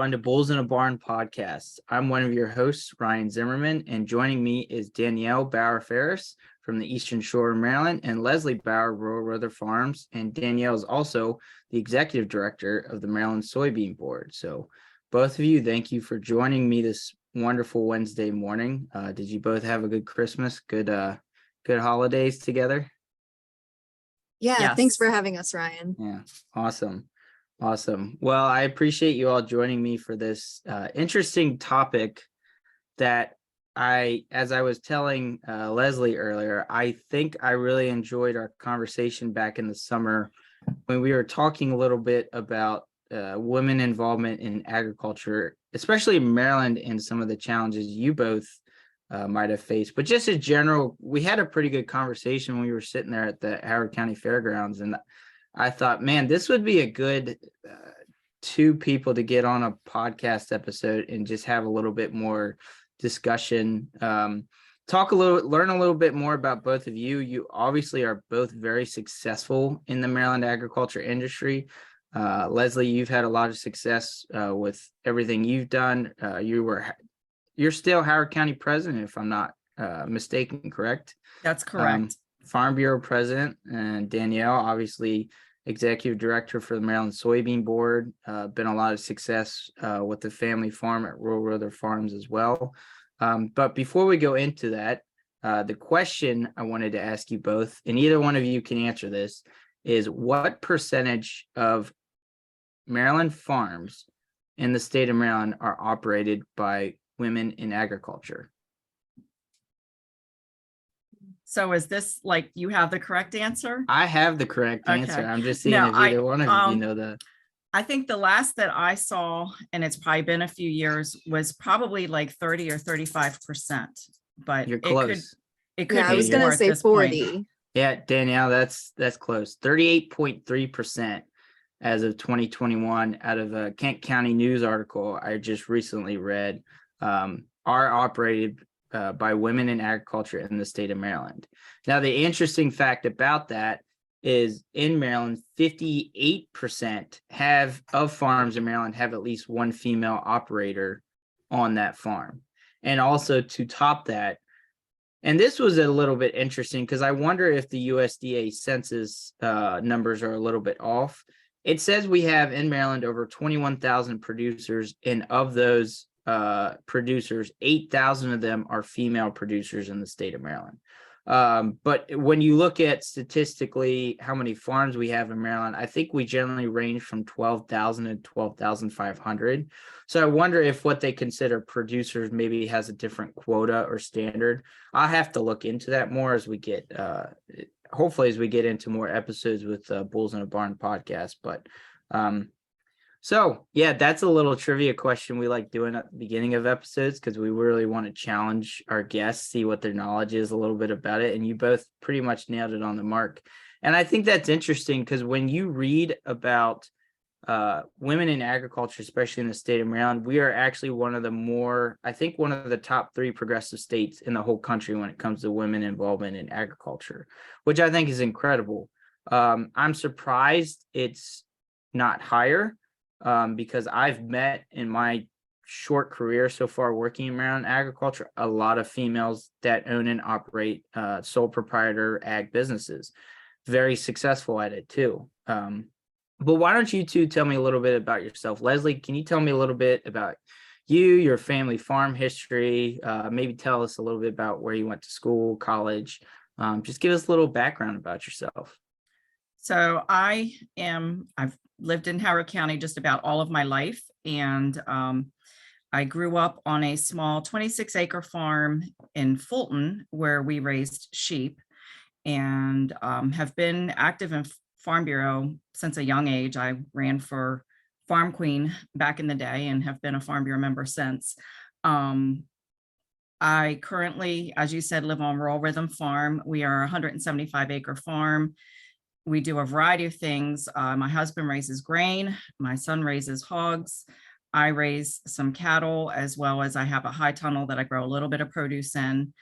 everyone, to Bulls in a Barn podcast. I'm one of your hosts, Ryan Zimmerman, and joining me is Danielle Bauer Farace from the Eastern Shore of Maryland and Leslie Bauer, Rural Rother Farms. And Danielle is also the executive director of the Maryland Soybean Board. So both of you, thank you for joining me this wonderful Wednesday morning. Did you both have a good Christmas, good holidays together? Yeah, Yes. Thanks for having us, Ryan. Yeah, awesome. Well, I appreciate you all joining me for this interesting topic that as I was telling Leslie earlier, I think I really enjoyed our conversation back in the summer when we were talking a little bit about women involvement in agriculture, especially in Maryland, and some of the challenges you both might have faced. But just in general, we had a pretty good conversation when we were sitting there at the Howard County Fairgrounds, and I thought, man, this would be a good two people to get on a podcast episode and just have a little bit more discussion, learn a little bit more about both of you. You obviously are both very successful in the Maryland agriculture industry. Leslie, you've had a lot of success with everything you've done. You're still Howard County president, if I'm not mistaken, correct? That's correct. Farm Bureau president, and Danielle, obviously executive director for the Maryland Soybean Board. Been a lot of success with the family farm at Rural Rother Farms as well. But before we go into that, the question I wanted to ask you both, and either one of you can answer this, is what percentage of Maryland farms in the state of Maryland are operated by women in agriculture? So is this like you have the correct answer? I have the correct answer. I'm just seeing if either one of you know the. I think the last that I saw, and it's probably been a few years, was probably like 30 or 35%. But You're close. It could. I was going to say 40. Point. Yeah, Danielle, that's close. 38.3% as of 2021 out of a Kent County News article I just recently read, are operated by women in agriculture in the state of Maryland. Now, the interesting fact about that is in Maryland, 58% of farms in Maryland have at least one female operator on that farm. And also to top that, and this was a little bit interesting because I wonder if the USDA census numbers are a little bit off. It says we have in Maryland over 21,000 producers, and of those producers, 8,000 of them are female producers in the state of Maryland. But when you look at statistically how many farms we have in Maryland, I think we generally range from 12,000 to 12,500. So I wonder if what they consider producers maybe has a different quota or standard. I'll have to look into that more as we get, hopefully as we get into more episodes with Bulls in a Barn podcast. But so yeah, that's a little trivia question we like doing at the beginning of episodes because we really want to challenge our guests, see what their knowledge is a little bit about it. And you both pretty much nailed it on the mark. And I think that's interesting because when you read about women in agriculture, especially in the state of Maryland, we are actually one of the top 3 progressive states in the whole country when it comes to women involvement in agriculture, which I think is incredible. I'm surprised it's not higher. Because I've met in my short career so far working in Maryland agriculture, a lot of females that own and operate sole proprietor ag businesses, very successful at it too. But why don't you two tell me a little bit about yourself? Leslie, can you tell me a little bit about you, your family farm history? Maybe tell us a little bit about where you went to school, college. Just give us a little background about yourself. So I've lived in Howard County just about all of my life. And I grew up on a small 26-acre farm in Fulton where we raised sheep, and have been active in Farm Bureau since a young age. I ran for Farm Queen back in the day and have been a Farm Bureau member since. I currently, as you said, live on Rural Rhythm Farm. We are a 175-acre farm. We do a variety of things. My husband raises grain. My son raises hogs. I raise some cattle, as well as I have a high tunnel that I grow a little bit of produce in.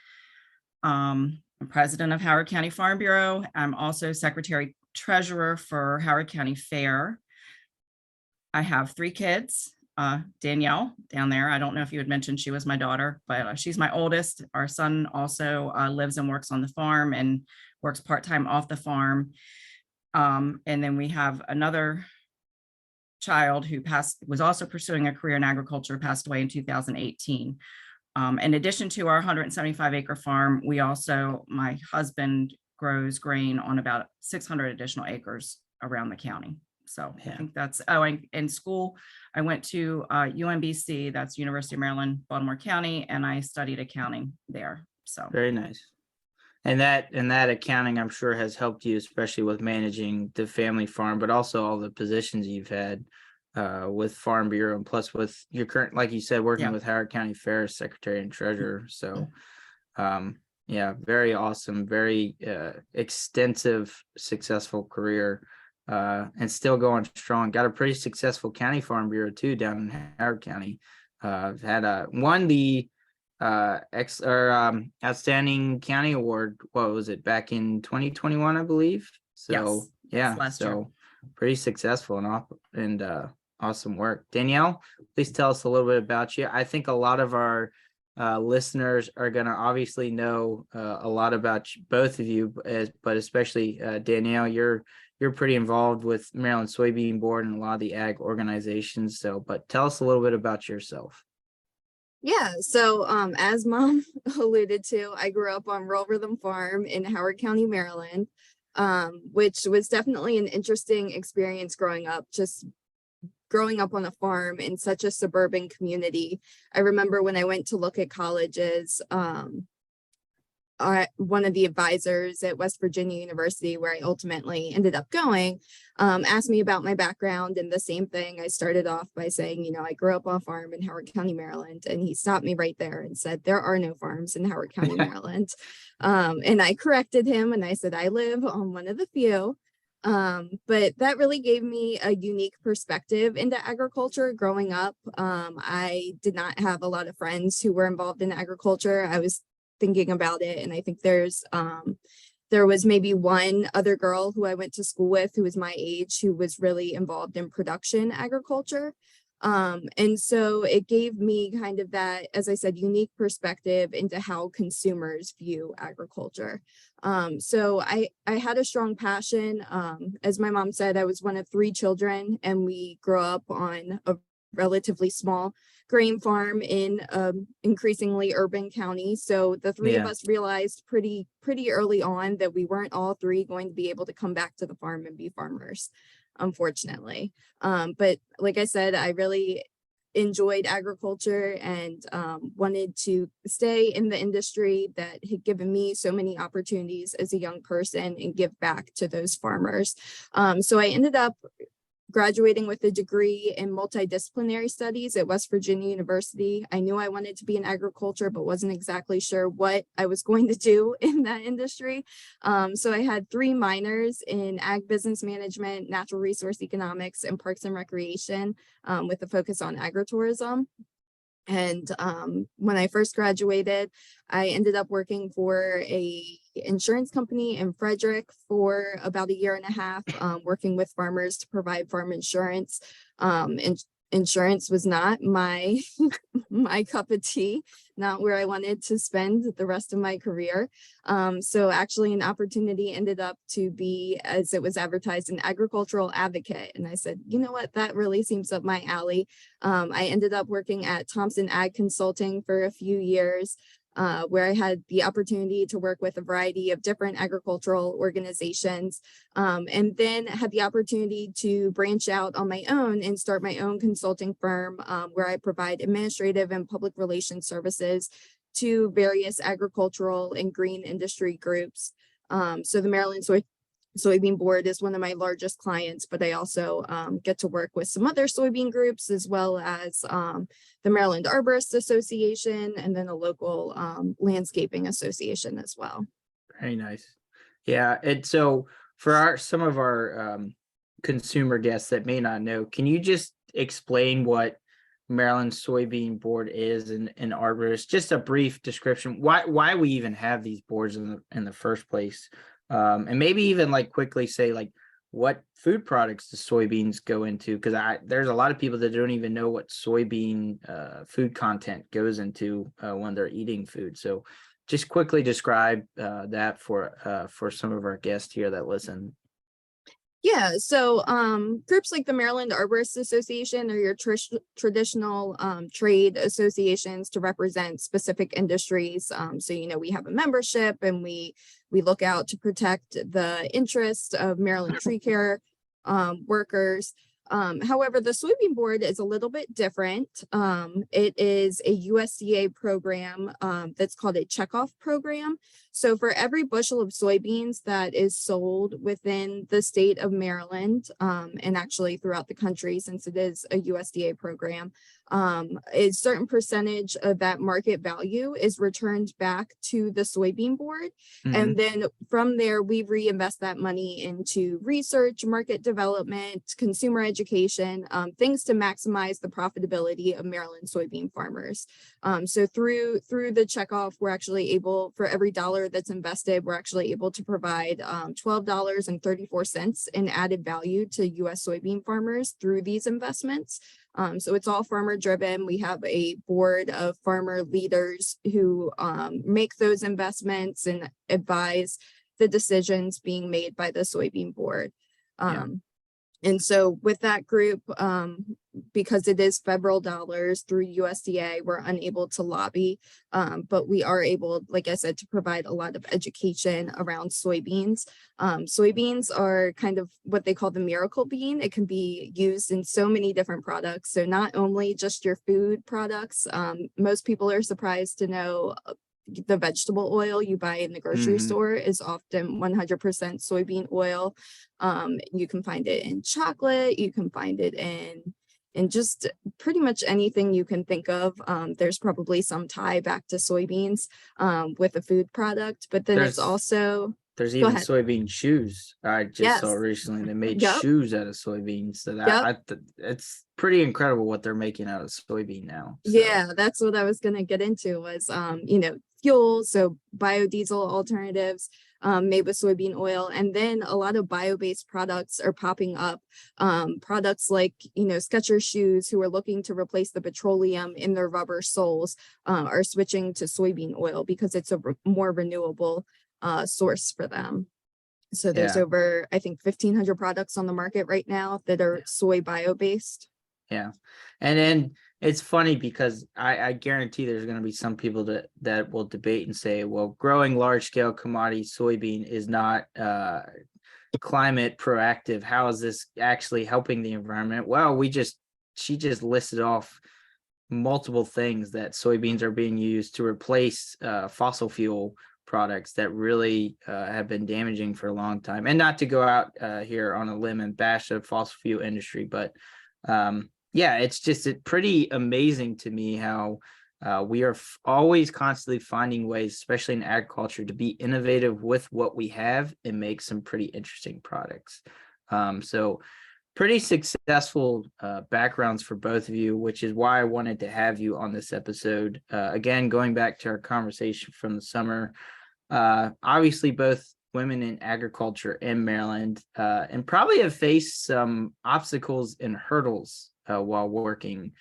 I'm president of Howard County Farm Bureau. I'm also secretary treasurer for Howard County Fair. I have 3 kids. Danielle down there. I don't know if you had mentioned she was my daughter, but she's my oldest. Our son also lives and works on the farm and works part-time off the farm. And then we have another child who was also pursuing a career in agriculture, passed away in 2018. In addition to our 175-acre farm, my husband grows grain on about 600 additional acres around the county. So I think that's, in school, I went to UMBC, that's University of Maryland, Baltimore County, and I studied accounting there. So very nice. And that accounting, I'm sure, has helped you, especially with managing the family farm, but also all the positions you've had with Farm Bureau, and plus with your current, like you said, working with Howard County Fari Secretary and Treasurer. So, very awesome, very extensive, successful career, and still going strong. Got a pretty successful county Farm Bureau too down in Howard County. Had won the outstanding county award. What was it, back in 2021, I believe? So so pretty successful and awesome work. Danielle, please tell us a little bit about you. I think a lot of our listeners are going to obviously know a lot about both of you, but especially Danielle, you're pretty involved with Maryland Soybean Board and a lot of the ag organizations. So, but tell us a little bit about yourself. Yeah, so as Mom alluded to, I grew up on Rural Rhythm Farm in Howard County, Maryland, which was definitely an interesting experience growing up, just growing up on a farm in such a suburban community. I remember when I went to look at colleges, one of the advisors at West Virginia University, where I ultimately ended up going, asked me about my background, and the same thing. I started off by saying, I grew up on a farm in Howard County, Maryland, and he stopped me right there and said, there are no farms in Howard County, Maryland. And I corrected him and I said, I live on one of the few. But that really gave me a unique perspective into agriculture growing up. I did not have a lot of friends who were involved in agriculture. I was thinking about it, and I think there was maybe one other girl who I went to school with who was my age who was really involved in production agriculture. And so it gave me kind of that, as I said, unique perspective into how consumers view agriculture. So I had a strong passion. As my mom said, I was one of 3 children, and we grew up on a relatively small grain farm in increasingly urban county. So the 3 of us realized pretty early on that we weren't all 3 going to be able to come back to the farm and be farmers, unfortunately. But like I said, I really enjoyed agriculture and wanted to stay in the industry that had given me so many opportunities as a young person and give back to those farmers. So I ended up graduating with a degree in multidisciplinary studies at West Virginia University. I knew I wanted to be in agriculture, but wasn't exactly sure what I was going to do in that industry. So I had 3 minors in ag business management, natural resource economics, and parks and recreation, with a focus on agritourism. And when I first graduated, I ended up working for a insurance company in Frederick for about 1.5 years, working with farmers to provide farm insurance. And insurance was not my cup of tea, not where I wanted to spend the rest of my career. So actually an opportunity ended up to be, as it was advertised, an agricultural advocate. And I said, you know what, that really seems up my alley. I ended up working at Thompson Ag Consulting for a few years, where I had the opportunity to work with a variety of different agricultural organizations, and then had the opportunity to branch out on my own and start my own consulting firm, where I provide administrative and public relations services to various agricultural and green industry groups. So the Maryland Soybean Board is one of my largest clients, but I also get to work with some other soybean groups, as well as the Maryland Arborist Association, and then a local landscaping association as well. Very nice. Yeah. And so for some of our consumer guests that may not know, can you just explain what Maryland Soybean Board is and Arborist? Just a brief description. Why we even have these boards in the first place? And maybe even quickly say what food products do soybeans go into? Because there's a lot of people that don't even know what soybean food content goes into when they're eating food. So just quickly describe that for some of our guests here that listen. Yeah, so groups like the Maryland Arborists Association are your traditional trade associations to represent specific industries. So, you know, we have a membership and we look out to protect the interests of Maryland tree care workers. However, the soybean board is a little bit different. It is a USDA program that's called a checkoff program. So for every bushel of soybeans that is sold within the state of Maryland, and actually throughout the country, since it is a USDA program, a certain percentage of that market value is returned back to the soybean board. Mhm. And then from there, we reinvest that money into research, market development, consumer education, things to maximize the profitability of Maryland soybean farmers. So through the checkoff, we're actually able, for every dollar that's invested, we're actually able to provide $12.34 in added value to U.S. soybean farmers through these investments. So it's all farmer driven. We have a board of farmer leaders who make those investments and advise the decisions being made by the soybean board. And so with that group, because it is federal dollars through USDA, we're unable to lobby, but we are able, like I said, to provide a lot of education around soybeans. Soybeans are kind of what they call the miracle bean. It can be used in so many different products. So not only just your food products, most people are surprised to know the vegetable oil you buy in the grocery store is often 100% soybean oil. You can find it in chocolate. You can find it in just pretty much anything you can think of. There's probably some tie back to soybeans with a food product, but then it's also there's even soybean shoes. I just saw recently they made shoes out of soybeans. So that it's pretty incredible what they're making out of soybean now. So. Yeah, that's what I was gonna get into was you know, fuel, so biodiesel alternatives made with soybean oil, and then a lot of bio-based products are popping up. Products like, you know, Skechers shoes, who are looking to replace the petroleum in their rubber soles, are switching to soybean oil because it's a more renewable source for them. So there's over, I think, 1,500 products on the market right now that are soy bio-based. Yeah. And then it's funny because I guarantee there's going to be some people that will debate and say, well, growing large scale commodity soybean is not climate proactive. How is this actually helping the environment? Well, she just listed off multiple things that soybeans are being used to replace fossil fuel products that really have been damaging for a long time. And not to go out here on a limb and bash the fossil fuel industry, but yeah, it's just pretty amazing to me how we are always constantly finding ways, especially in agriculture, to be innovative with what we have and make some pretty interesting products. So pretty successful backgrounds for both of you, which is why I wanted to have you on this episode. Again, going back to our conversation from the summer, obviously both women in agriculture in Maryland, and probably have faced some obstacles and hurdles while working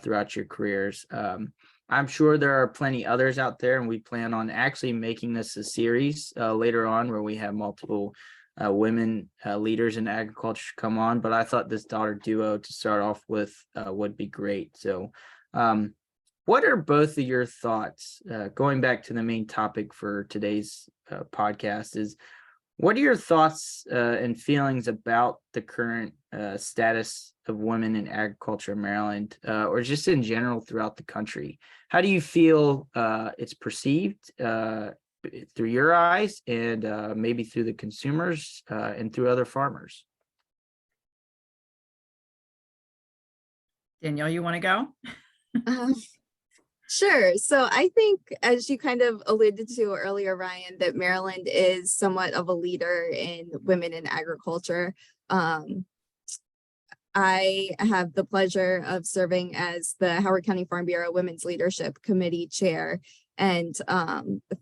throughout your careers. I'm sure there are plenty others out there, and we plan on actually making this a series later on where we have multiple women leaders in agriculture come on. But I thought this daughter duo to start off with would be great. So what are both of your thoughts, going back to the main topic for today's podcast, is what are your thoughts and feelings about the current status of women in agriculture in Maryland, or just in general throughout the country? How do you feel it's perceived through your eyes and maybe through the consumers and through other farmers? Danielle, you want to go? Sure. So I think, as you kind of alluded to earlier, Ryan, that Maryland is somewhat of a leader in women in agriculture. I have the pleasure of serving as the Howard County Farm Bureau Women's Leadership Committee Chair. And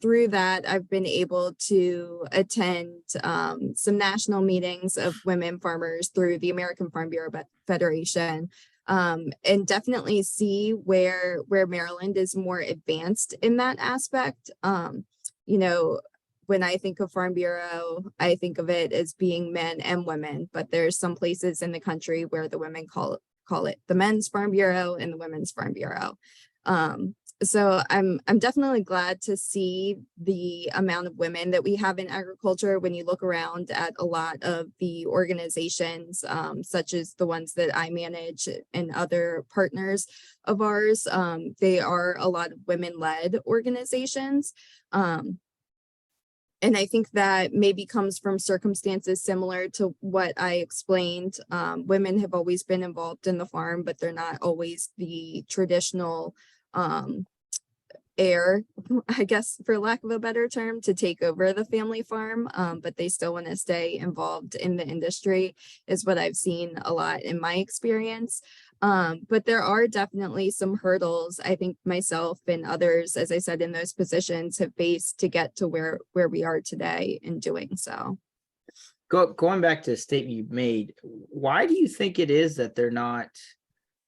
through that, I've been able to attend some national meetings of women farmers through the American Farm Bureau Federation, and definitely see where Maryland is more advanced in that aspect. You know, when I think of Farm Bureau, I think of it as being men and women, but there's some places in the country where the women call it the Men's Farm Bureau and the Women's Farm Bureau. So I'm definitely glad to see the amount of women that we have in agriculture. When you look around at a lot of the organizations, such as the ones that I manage and other partners of ours, they are a lot of women-led organizations. And I think that maybe comes from circumstances similar to what I explained. Women have always been involved in the farm, but they're not always the traditional heir, I guess, for lack of a better term, to take over the family farm, but they still want to stay involved in the industry, is what I've seen a lot in my experience. But there are definitely some hurdles I think myself and others, as I said, in those positions have faced to get to where we are today in doing so. Going back to the statement you made, why do you think it is that they're not,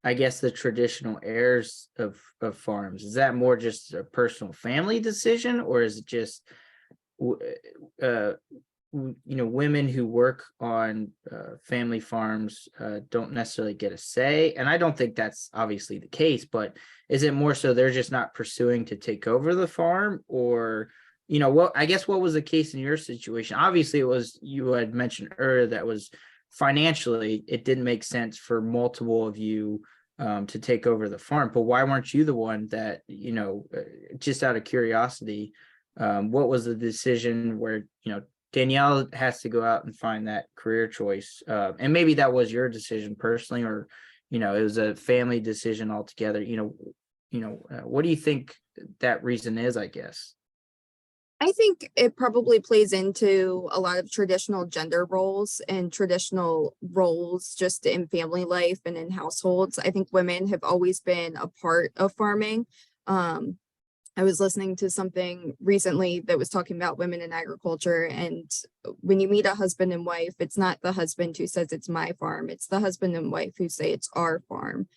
I guess, the traditional heirs of farms? Is that more just a personal family decision, or is it just women who work on family farms don't necessarily get a say? And I don't think that's obviously the case, but is it more so they're just not pursuing to take over the farm? Or, I guess what was the case in your situation? Obviously, it was, you had mentioned earlier, that was financially, it didn't make sense for multiple of you to take over the farm. But why weren't you the one that, just out of curiosity, what was the decision where, Danielle has to go out and find that career choice? And maybe that was your decision personally, or, it was a family decision altogether. What do you think that reason is, I guess? I think it probably plays into a lot of traditional gender roles and traditional roles just in family life and in households. I think women have always been a part of farming. I was listening to something recently that was talking about women in agriculture. And when you meet a husband and wife, it's not the husband who says it's my farm. It's the husband and wife who say it's our farm.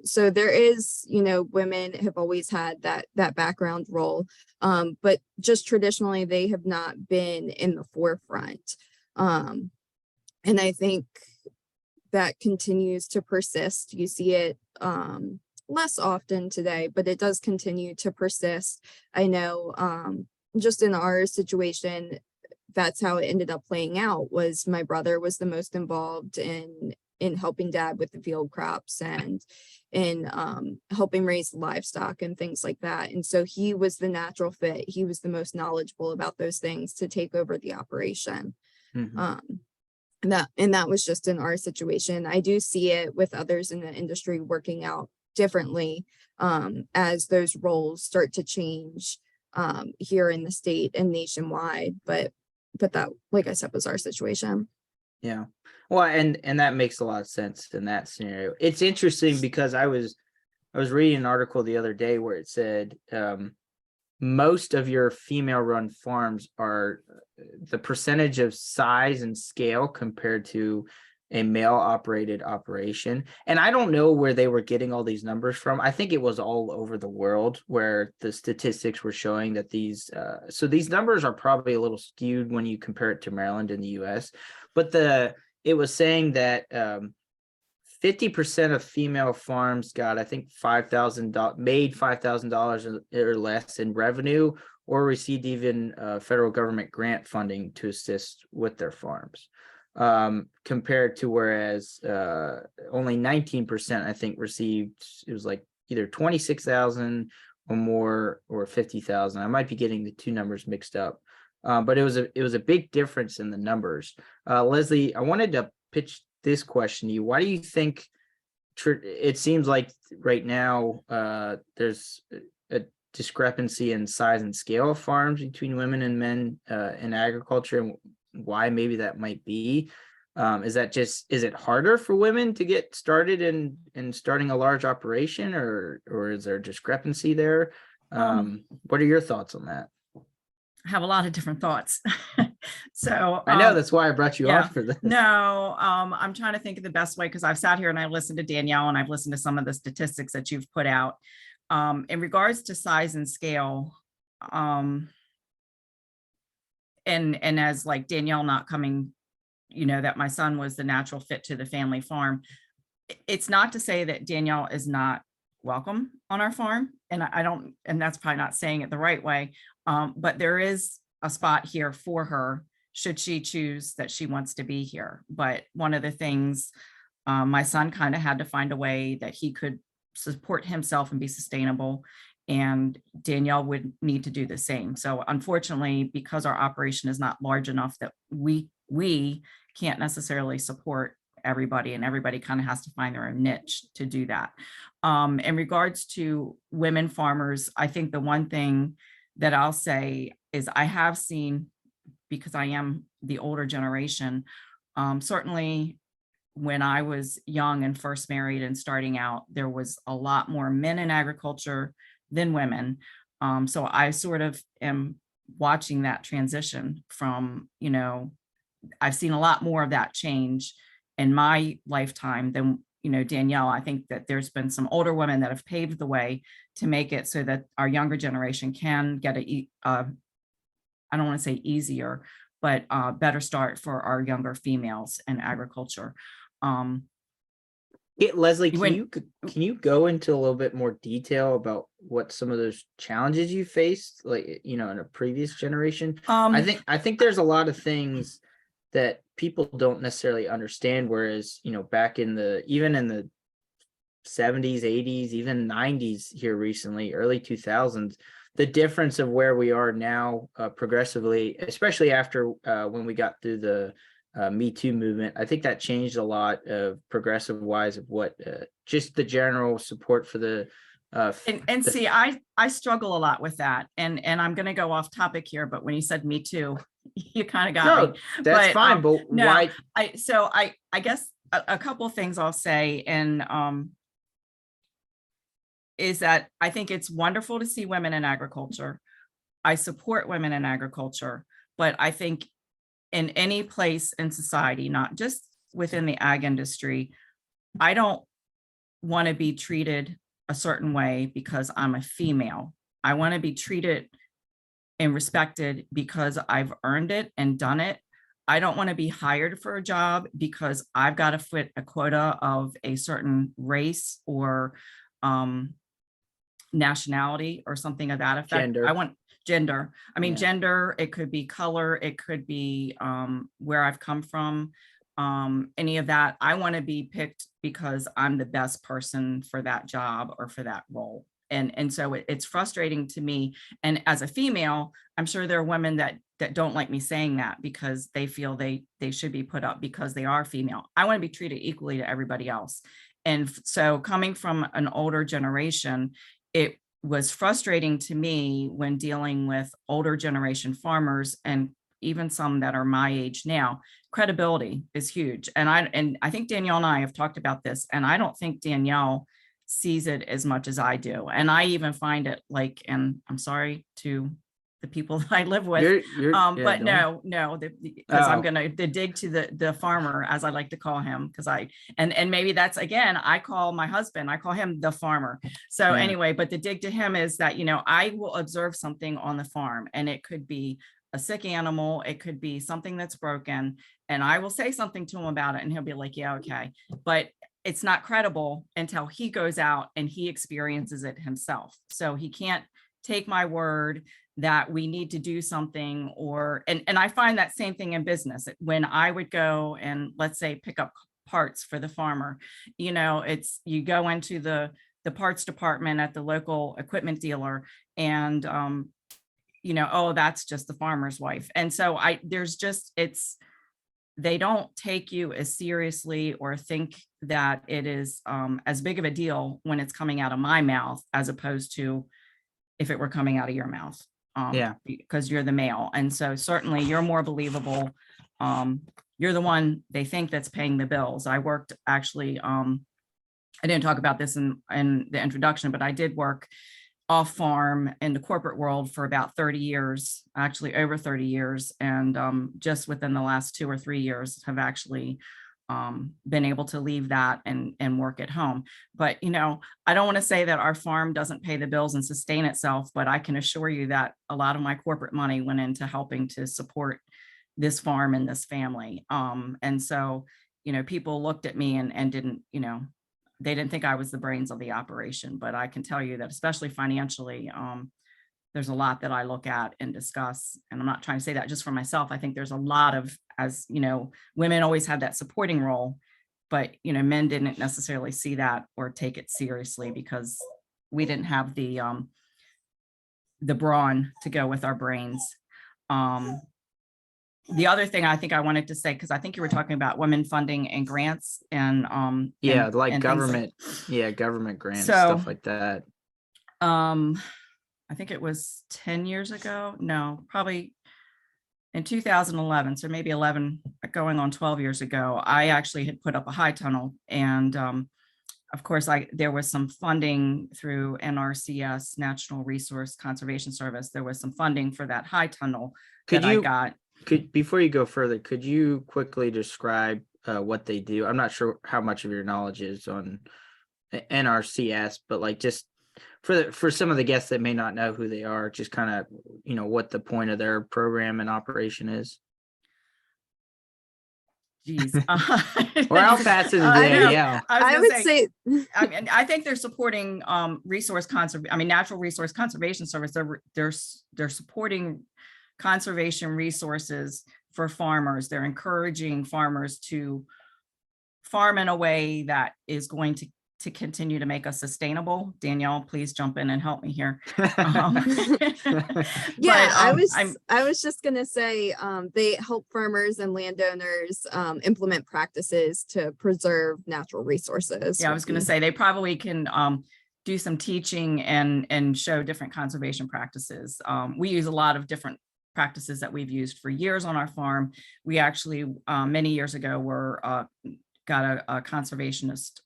So there is, women have always had that background role. But just traditionally, they have not been in the forefront. And I think that continues to persist. You see it less often today, but it does continue to persist. I know just in our situation, that's how it ended up playing out. Was my brother was the most involved in helping dad with the field crops and in helping raise livestock and things like that. And so he was the natural fit. He was the most knowledgeable about those things to take over the operation. And that was just in our situation. I do see it with others in the industry working out differently as those roles start to change here in the state and nationwide. But that, like I said, was our situation. Yeah. Well, and that makes a lot of sense in that scenario. It's interesting because I was reading an article the other day where it said most of your female run farms are the percentage of size and scale compared to a male operated operation. And I don't know where they were getting all these numbers from. I think it was all over the world where the statistics were showing that these numbers are probably a little skewed when you compare it to Maryland and the US. But it was saying that 50% of female farms got, I think, made $5,000 or less in revenue, or received even federal government grant funding to assist with their farms. Compared to whereas only 19%, I think, received, it was like either 26,000 or more, or 50,000. I might be getting the two numbers mixed up, but it was a big difference in the numbers. Leslie, I wanted to pitch this question to you. Why do you think it seems like right now there's a discrepancy in size and scale of farms between women and men in agriculture, and why maybe that might be? Is it harder for women to get started in starting a large operation, or is there a discrepancy there? What are your thoughts on that? Have a lot of different thoughts. So I know that's why I brought you yeah. on for this. No, I'm trying to think of the best way, because I've sat here and I've listened to Danielle and I've listened to some of the statistics that you've put out. In regards to size and scale, and as like Danielle not coming, that my son was the natural fit to the family farm. It's not to say that Danielle is not welcome on our farm. And I don't, and that's probably not saying it the right way. But there is a spot here for her should she choose that she wants to be here. But one of the things, my son kind of had to find a way that he could support himself and be sustainable. And Danielle would need to do the same. So unfortunately, because our operation is not large enough that we can't necessarily support everybody, and everybody kind of has to find their own niche to do that. In regards to women farmers, I think the one thing that I'll say is I have seen, because I am the older generation, certainly when I was young and first married and starting out, there was a lot more men in agriculture than women. So I sort of am watching that transition from, I've seen a lot more of that change in my lifetime than, Danielle. I think that there's been some older women that have paved the way to make it so that our younger generation can get I don't want to say easier, but better start for our younger females in agriculture. Leslie, can you go into a little bit more detail about what some of those challenges you faced, like, in a previous generation? I think there's a lot of things that people don't necessarily understand, whereas, back in even in the 70s, 80s, even 90s here recently, early 2000s, the difference of where we are now progressively, especially after when we got through the Me Too movement, I think that changed a lot of progressive wise of what just the general support for the see, I struggle a lot with that, and I'm going to go off topic here, but when you said Me Too, you kind of got me. That's fine, but no, why? I guess a couple of things I'll say, and is that I think it's wonderful to see women in agriculture. I support women in agriculture, but I think in any place in society, not just within the ag industry, I don't want to be treated a certain way because I'm a female. I want to be treated and respected because I've earned it and done it. I don't want to be hired for a job because I've got to fit a quota of a certain race or nationality or something of that effect. Gender. I want gender. I mean, Yeah. Gender, it could be color, it could be where I've come from, any of that. I want to be picked because I'm the best person for that job or for that role. And so it's frustrating to me. And as a female, I'm sure there are women that don't like me saying that because they feel they should be put up because they are female. I want to be treated equally to everybody else. And so coming from an older generation, it was frustrating to me when dealing with older generation farmers, and even some that are my age now. Credibility is huge. And I think Danielle and I have talked about this, and I don't think Danielle sees it as much as I do. And I even find it like, and I'm sorry to the people that I live with, but no, because I'm gonna dig to the farmer, as I like to call him, because and maybe that's, again, I call my husband, I call him the farmer. So anyway, but the dig to him is that, I will observe something on the farm, and it could be a sick animal, it could be something that's broken, and I will say something to him about it, and he'll be like, yeah, okay. But it's not credible until he goes out and he experiences it himself. So he can't take my word that we need to do something, and I find that same thing in business. When I would go and, let's say, pick up parts for the farmer, it's, you go into the parts department at the local equipment dealer, and oh, that's just the farmer's wife. And so they don't take you as seriously or think that it is as big of a deal when it's coming out of my mouth, as opposed to if it were coming out of your mouth. Because you're the male. And so certainly you're more believable. You're the one they think that's paying the bills. I worked actually, I didn't talk about this in the introduction, but I did work off farm in the corporate world for about 30 years, actually over 30 years. And just within the last 2 or 3 years have actually been able to leave that and work at home. But, you know, I don't want to say that our farm doesn't pay the bills and sustain itself, but I can assure you that a lot of my corporate money went into helping to support this farm and this family. And so, you know, people looked at me and didn't, you know, they didn't think I was the brains of the operation, but I can tell you that especially financially, there's a lot that I look at and discuss. And I'm not trying to say that just for myself. I think there's a lot of, as you know, women always have that supporting role, but, you know, men didn't necessarily see that or take it seriously because we didn't have the brawn to go with our brains. The other thing I think I wanted to say, because I think you were talking about women funding and grants and Yeah, and like government, government grants, So, stuff like that. I think it was 10 years ago. No, probably in 2011. So maybe 11 going on 12 years ago, I actually had put up a high tunnel. And of course, there was some funding through NRCS, National Resource Conservation Service. There was some funding for that high tunnel I got. Before you go further, could you quickly describe what they do? I'm not sure how much of your knowledge is on NRCS, but like just for some of the guests that may not know who they are, just kind of, you know, what the point of their program and operation is. Geez. Or I'll pass it to Danielle. I would say I mean, I think they're supporting natural resource conservation service. They're supporting conservation resources for farmers. They're encouraging farmers to farm in a way that is going to continue to make us sustainable. Danielle, please jump in and help me here. Yeah, I was just gonna say they help farmers and landowners implement practices to preserve natural resources. Yeah, I was gonna say they probably can do some teaching and show different conservation practices. We use a lot of different practices that we've used for years on our farm. We actually many years ago got a conservationist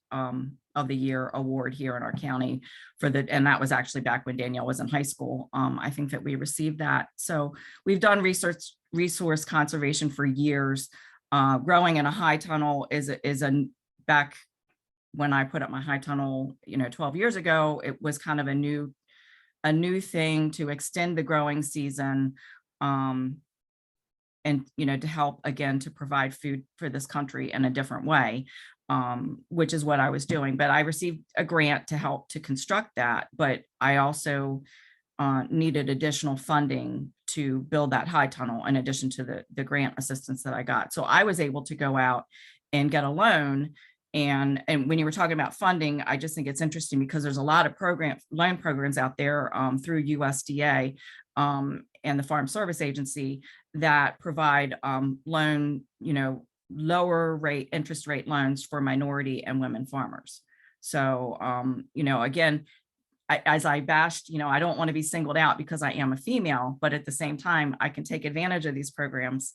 of the year award here in our county and that was actually back when Danielle was in high school. I think that we received that. So we've done resource conservation for years. Growing in a high tunnel is back when I put up my high tunnel, 12 years ago, it was kind of a new thing to extend the growing season. And, to help again, to provide food for this country in a different way, which is what I was doing. But I received a grant to help to construct that. But I also needed additional funding to build that high tunnel in addition to the grant assistance that I got. So I was able to go out and get a loan. And when you were talking about funding, I just think it's interesting because there's a lot of loan programs out there through USDA and the Farm Service Agency that provide lower interest rate loans for minority and women farmers. So, again, as I bashed, I don't want to be singled out because I am a female, but at the same time, I can take advantage of these programs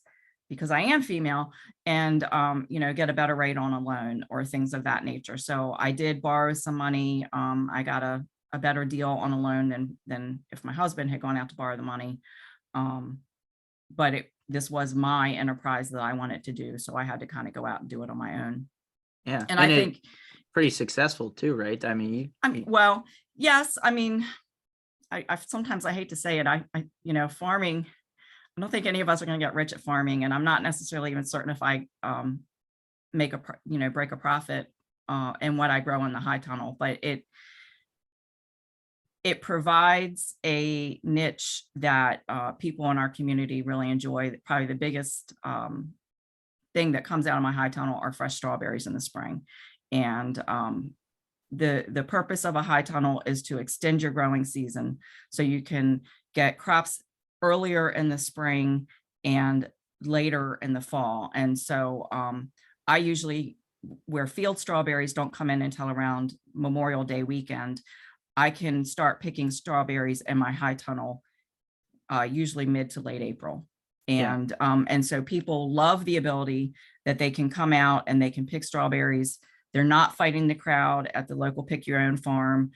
because I am female and, get a better rate on a loan or things of that nature. So I did borrow some money. I got a better deal on a loan than if my husband had gone out to borrow the money. But this was my enterprise that I wanted to do. So I had to kind of go out and do it on my own. Yeah. And I think pretty successful too, right? I mean, well, yes. I mean, I sometimes I hate to say it. Farming, I don't think any of us are going to get rich at farming. And I'm not necessarily even certain if I break a profit in what I grow in the high tunnel, but it provides a niche that people in our community really enjoy. Probably the biggest thing that comes out of my high tunnel are fresh strawberries in the spring. And the purpose of a high tunnel is to extend your growing season so you can get crops earlier in the spring and later in the fall. And so I usually, where field strawberries don't come in until around Memorial Day weekend, I can start picking strawberries in my high tunnel, usually mid to late April. And so people love the ability that they can come out and they can pick strawberries. They're not fighting the crowd at the local pick your own farm.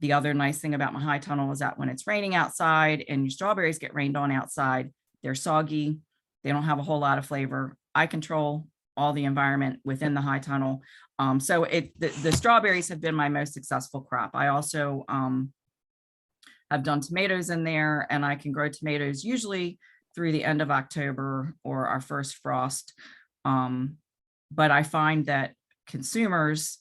The other nice thing about my high tunnel is that when it's raining outside and your strawberries get rained on outside, they're soggy. They don't have a whole lot of flavor. I control all the environment within the high tunnel. So the strawberries have been my most successful crop. I also have done tomatoes in there, and I can grow tomatoes usually through the end of October or our first frost. But I find that consumers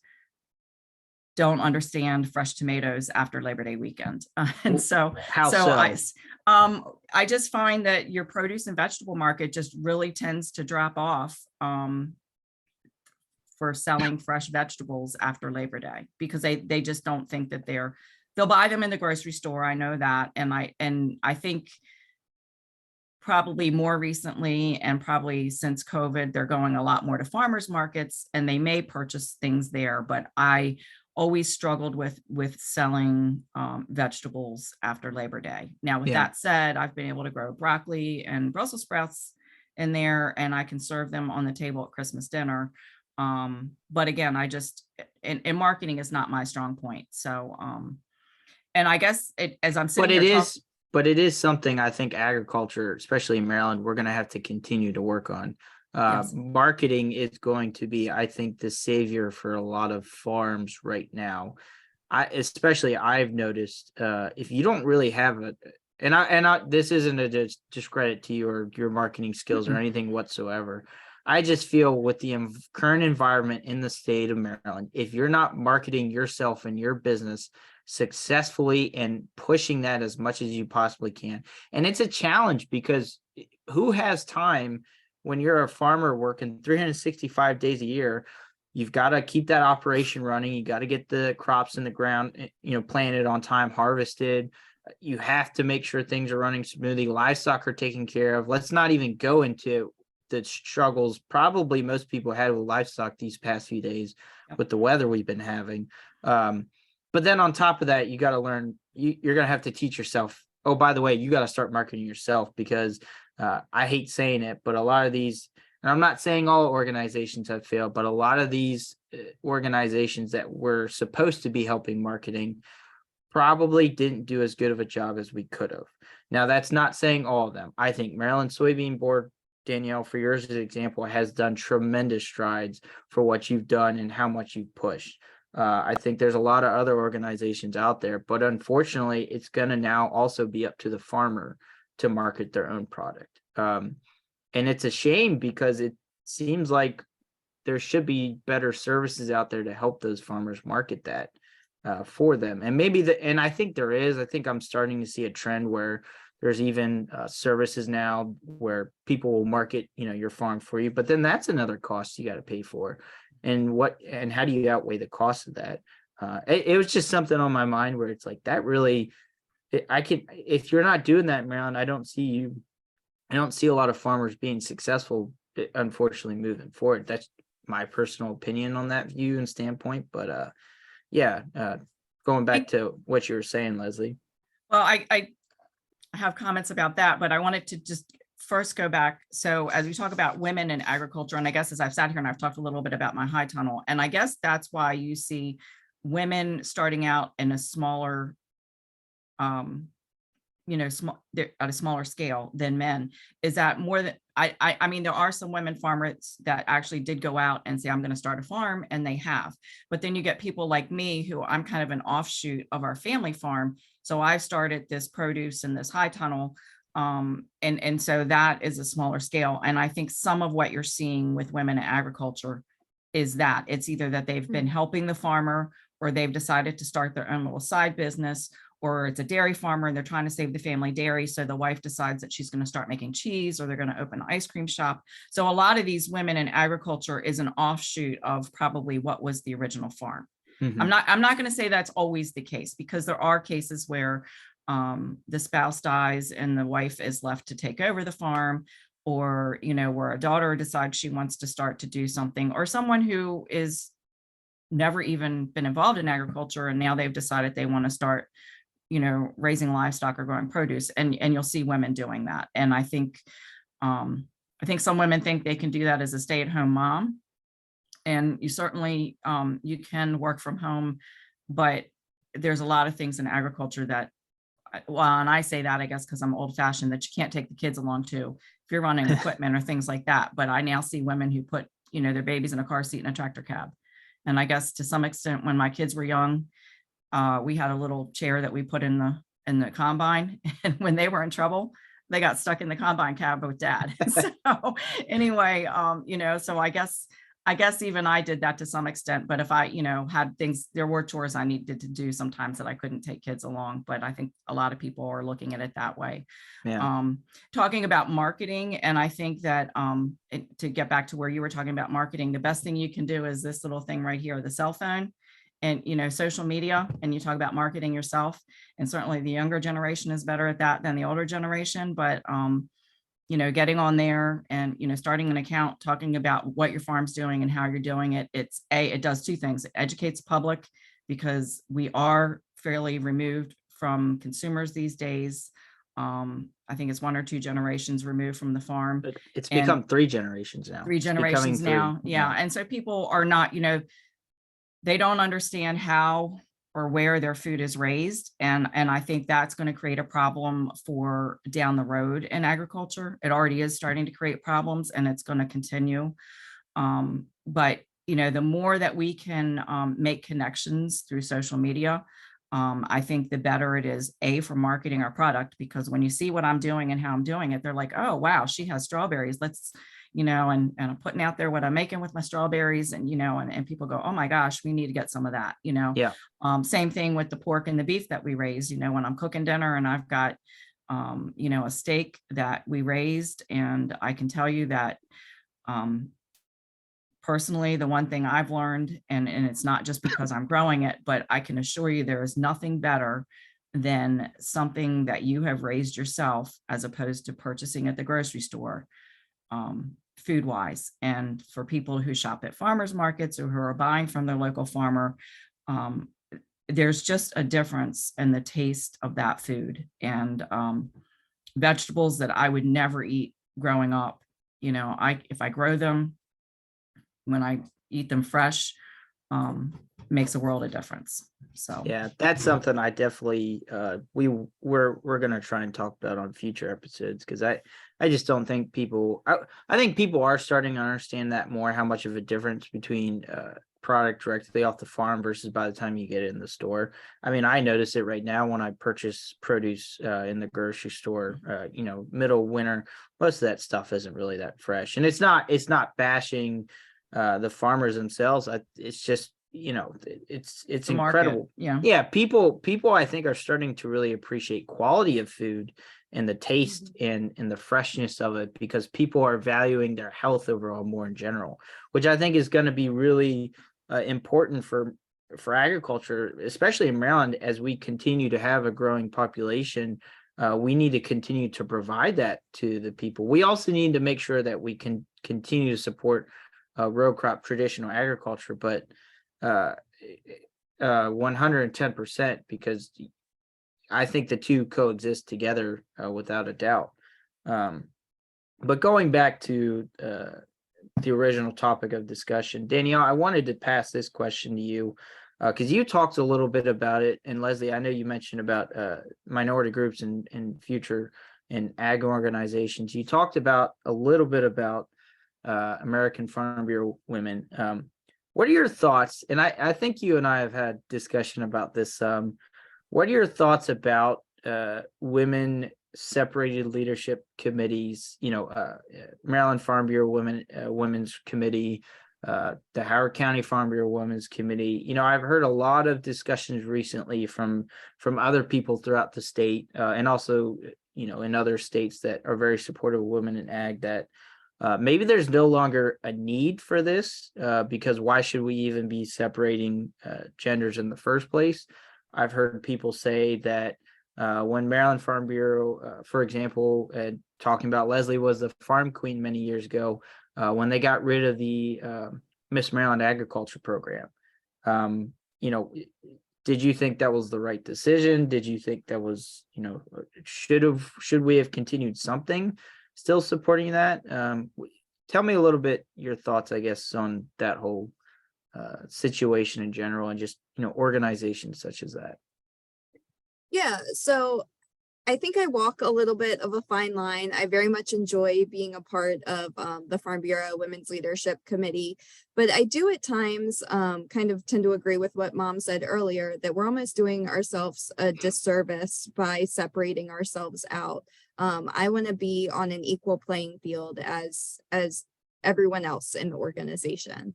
don't understand fresh tomatoes after Labor Day weekend. And so, How so so? I just find that your produce and vegetable market just really tends to drop off for selling fresh vegetables after Labor Day, because they just don't think that they'll buy them in the grocery store. I know that. And I think probably more recently and probably since COVID, they're going a lot more to farmers markets and they may purchase things there, but I always struggled with selling vegetables after Labor Day. Now, with that said, I've been able to grow broccoli and Brussels sprouts in there, and I can serve them on the table at Christmas dinner. But again, I just, and marketing is not my strong point. So, and I guess as I'm sitting here but it is something I think agriculture, especially in Maryland, we're going to have to continue to work on. Yes. Marketing is going to be, I think, the savior for a lot of farms right now. I've noticed if you don't really have it, this isn't a discredit to you or your marketing skills or anything whatsoever. I just feel with the current environment in the state of Maryland, if you're not marketing yourself and your business successfully and pushing that as much as you possibly can, and it's a challenge because who has time when you're a farmer working 365 days a year? You've got to keep that operation running. You got to get the crops in the ground, planted on time, harvested. You have to make sure things are running smoothly. Livestock are taken care of. Let's not even go into the struggles probably most people had with livestock these past few days with the weather we've been having. But then on top of that, you got to learn, you're going to have to teach yourself. Oh, by the way, you got to start marketing yourself, because I hate saying it, but a lot of these, and I'm not saying all organizations have failed, but a lot of these organizations that were supposed to be helping marketing probably didn't do as good of a job as we could have. Now, that's not saying all of them. I think Maryland Soybean Board, Danielle, for yours as an example, has done tremendous strides for what you've done and how much you've pushed. I think there's a lot of other organizations out there, but unfortunately, it's going to now also be up to the farmer to market their own product. And it's a shame because it seems like there should be better services out there to help those farmers market that for them. And and I think there is. I think I'm starting to see a trend where there's even services now where people will market, your farm for you, but then that's another cost you got to pay for. And how do you outweigh the cost of that? It was just something on my mind where it's like that really, if you're not doing that, Maryland, I don't see a lot of farmers being successful, unfortunately, moving forward. That's my personal opinion on that view and standpoint. But going back to what you were saying, Leslie. Well, I have comments about that, but I wanted to just first go back. So as we talk about women in agriculture, and I guess as I've sat here and I've talked a little bit about my high tunnel, and I guess that's why you see women starting out in a smaller, they're at a smaller scale than men, is that more than, I mean, there are some women farmers that actually did go out and say, I'm going to start a farm, and they have. But then you get people like me, who I'm kind of an offshoot of our family farm. So I started this produce in this high tunnel. And so that is a smaller scale. And I think some of what you're seeing with women in agriculture is that it's either that they've been helping the farmer, or they've decided to start their own little side business, or it's a dairy farmer and they're trying to save the family dairy. So the wife decides that she's going to start making cheese, or they're going to open an ice cream shop. So a lot of these women in agriculture is an offshoot of probably what was the original farm. Mm-hmm. I'm not going to say that's always the case, because there are cases where the spouse dies and the wife is left to take over the farm, or, where a daughter decides she wants to start to do something, or someone who is never even been involved in agriculture and now they've decided they want to start, raising livestock or growing produce, and you'll see women doing that. And I think some women think they can do that as a stay-at-home mom, and you certainly you can work from home, but there's a lot of things in agriculture that, well, and I say that, I guess, because I'm old fashioned, that you can't take the kids along to if you're running equipment or things like that. But I now see women who put, their babies in a car seat in a tractor cab. And I guess to some extent, when my kids were young, we had a little chair that we put in the combine, and when they were in trouble, they got stuck in the combine cab with dad. So anyway, so I guess even I did that to some extent, but if I, had things, there were chores I needed to do sometimes that I couldn't take kids along, but I think a lot of people are looking at it that way. Yeah. Talking about marketing, and I think that to get back to where you were talking about marketing, the best thing you can do is this little thing right here, the cell phone, and social media, and you talk about marketing yourself. And certainly the younger generation is better at that than the older generation, but getting on there and, starting an account, talking about what your farm's doing and how you're doing it. It does two things. It educates the public, because we are fairly removed from consumers these days. I think it's 1 or 2 generations removed from the farm. But it's become 3 generations now. 3 generations now. Yeah. And so people are not, they don't understand how or where their food is raised. And I think that's going to create a problem for down the road in agriculture. It already is starting to create problems, and it's going to continue. But, the more that we can make connections through social media, I think the better it is, for marketing our product, because when you see what I'm doing and how I'm doing it, they're like, oh, wow, she has strawberries. Let's, and I'm putting out there what I'm making with my strawberries, and, and people go, oh my gosh, we need to get some of that, Yeah. Same thing with the pork and the beef that we raise, when I'm cooking dinner and I've got, a steak that we raised. And I can tell you that, personally, the one thing I've learned, and it's not just because I'm growing it, but I can assure you there is nothing better than something that you have raised yourself, as opposed to purchasing at the grocery store, food wise. And for people who shop at farmers markets or who are buying from their local farmer, there's just a difference in the taste of that food. And vegetables that I would never eat growing up, if I grow them, when I eat them fresh, makes a world of difference. So yeah, that's something I definitely we're gonna try and talk about on future episodes, because I just don't think people, I think people are starting to understand that more, how much of a difference between product directly off the farm versus by the time you get it in the store. I mean, I notice it right now when I purchase produce in the grocery store, middle winter, most of that stuff isn't really that fresh. And it's not bashing the farmers themselves. It's just, it's incredible. Yeah. People I think are starting to really appreciate quality of food and the taste and the freshness of it, because people are valuing their health overall more in general, which I think is going to be really important for agriculture, especially in Maryland. As we continue to have a growing population, we need to continue to provide that to the people. We also need to make sure that we can continue to support row crop traditional agriculture, but 110%, because I think the two coexist together without a doubt. But going back to the original topic of discussion, Danielle, I wanted to pass this question to you, because you talked a little bit about it. And Leslie, I know you mentioned about minority groups and future in ag organizations. You talked about a little bit about American Farm Bureau women. What are your thoughts? And I think you and I have had discussion about this. What are your thoughts about women separated leadership committees? Maryland Farm Bureau Women's Committee, the Howard County Farm Bureau Women's Committee. I've heard a lot of discussions recently from other people throughout the state, and also in other states that are very supportive of women in ag, that maybe there's no longer a need for this, because why should we even be separating genders in the first place? I've heard people say that when Maryland Farm Bureau, for example, talking about Leslie was the farm queen many years ago, when they got rid of the Miss Maryland Agriculture program. Did you think that was the right decision? Did you think that was, should we have continued something still supporting that? Tell me a little bit your thoughts, I guess, on that whole situation in general, and just, organizations such as that? Yeah, so I think I walk a little bit of a fine line. I very much enjoy being a part of the Farm Bureau Women's Leadership Committee, but I do at times kind of tend to agree with what Mom said earlier, that we're almost doing ourselves a disservice by separating ourselves out. I want to be on an equal playing field as everyone else in the organization.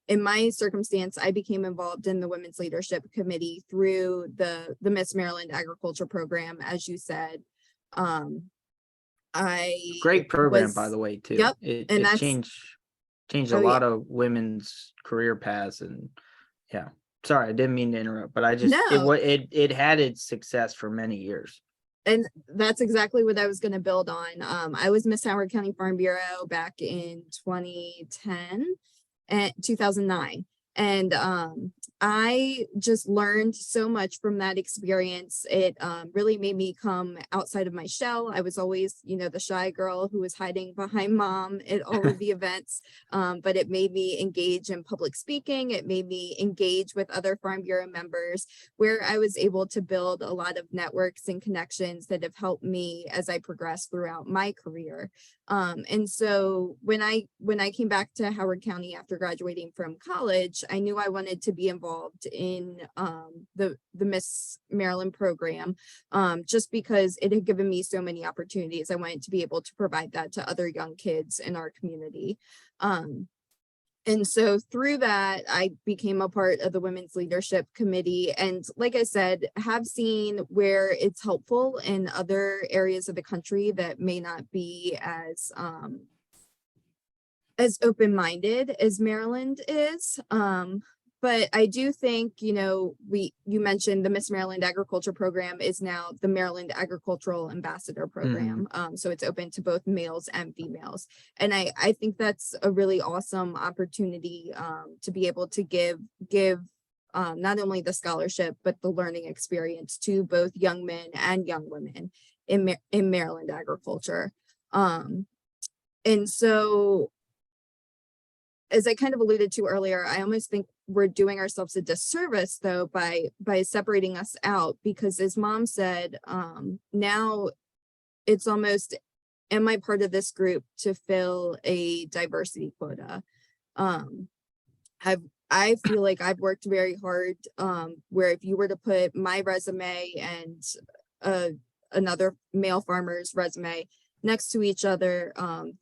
In my circumstance, I became involved in the Women's Leadership Committee through the Miss Maryland Agriculture Program, as you said. Great program, by the way, too. Yep, It and that's changed a lot of women's career paths, and yeah. Sorry, I didn't mean to interrupt, but it had its success for many years. And that's exactly what I was going to build on. I was Miss Howard County Farm Bureau back in 2010 and 2009. And I just learned so much from that experience. It really made me come outside of my shell. I was always, the shy girl who was hiding behind Mom at all of the events. But it made me engage in public speaking. It made me engage with other Farm Bureau members, where I was able to build a lot of networks and connections that have helped me as I progress throughout my career. And so when I came back to Howard County after graduating from college, I knew I wanted to be involved in the Miss Maryland program, just because it had given me so many opportunities. I wanted to be able to provide that to other young kids in our community. And so through that, I became a part of the Women's Leadership Committee. And like I said, have seen where it's helpful in other areas of the country that may not be as open-minded as Maryland is. But I do think, you mentioned the Miss Maryland Agriculture Program is now the Maryland Agricultural Ambassador Program. So it's open to both males and females. And I think that's a really awesome opportunity to be able to give not only the scholarship, but the learning experience to both young men and young women in Maryland agriculture. And so, as I kind of alluded to earlier, I almost think we're doing ourselves a disservice, though, by separating us out, because as Mom said, now it's almost, am I part of this group to fill a diversity quota? I feel like I've worked very hard, where if you were to put my resume and another male farmer's resume next to each other,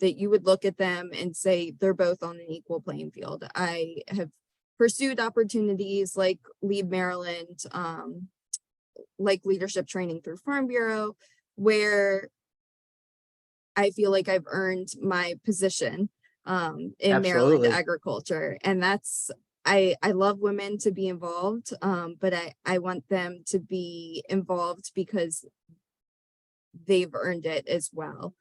that you would look at them and say they're both on an equal playing field. I have pursued opportunities like Lead Maryland, like leadership training through Farm Bureau, where I feel like I've earned my position in Maryland agriculture. And that's, I love women to be involved, but I want them to be involved because they've earned it as well.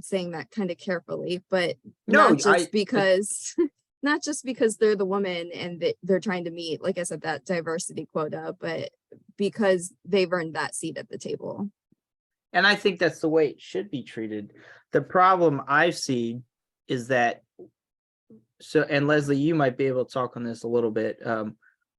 Saying that kind of carefully, but not just because they're the woman and they're trying to meet, like I said, that diversity quota, but because they've earned that seat at the table. And I think that's the way it should be treated. The problem I've seen is that, and Leslie, you might be able to talk on this a little bit.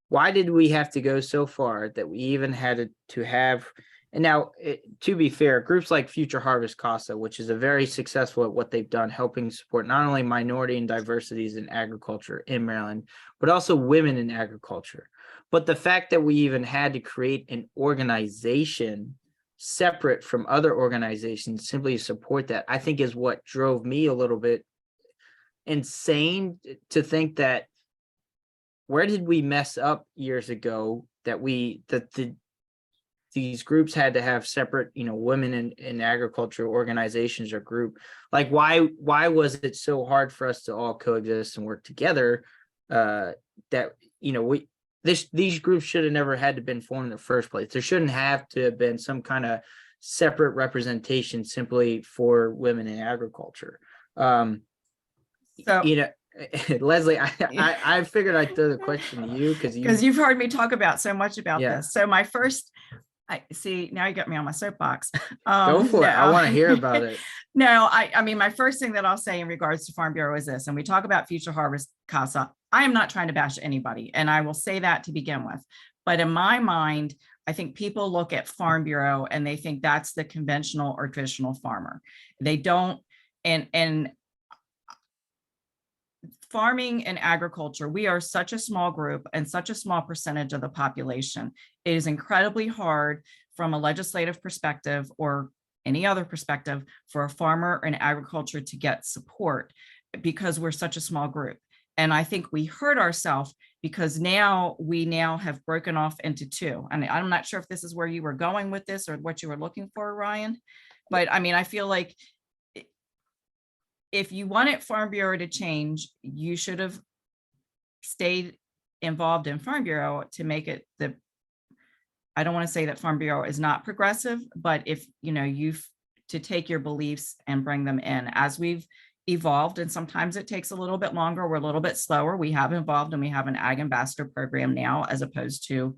Why did we have to go so far that we even had to have, and now, to be fair, groups like Future Harvest CASA, which is a very successful at what they've done, helping support not only minority and diversities in agriculture in Maryland, but also women in agriculture. But the fact that we even had to create an organization separate from other organizations simply to support that, I think is what drove me a little bit insane to think that, where did we mess up years ago that these groups had to have separate, women in agriculture organizations or group? Like, why was it so hard for us to all coexist and work together? These groups should have never had to been formed in the first place. There shouldn't have to have been some kind of separate representation simply for women in agriculture. Leslie, I figured I'd throw the question to you because you've heard me talk about so much about this. So my first I see, now you got me on my soapbox. Go for it. I No. want to hear about it. No, I mean, my first thing that I'll say in regards to Farm Bureau is this, and we talk about future harvest CASA. I am not trying to bash anybody, and I will say that to begin with. But in my mind, I think people look at Farm Bureau and they think that's the conventional or traditional farmer. They don't, and farming and agriculture, we are such a small group and such a small percentage of the population. It is incredibly hard from a legislative perspective or any other perspective for a farmer and agriculture to get support because we're such a small group. And I think we hurt ourselves because we now have broken off into two. And I'm not sure if this is where you were going with this or what you were looking for, Ryan. But I mean, I feel like if you wanted Farm Bureau to change, you should have stayed involved in Farm Bureau to make it I don't want to say that Farm Bureau is not progressive, but if, you've to take your beliefs and bring them in as we've evolved. And sometimes it takes a little bit longer. We're a little bit slower. We have evolved and we have an ag ambassador program now, as opposed to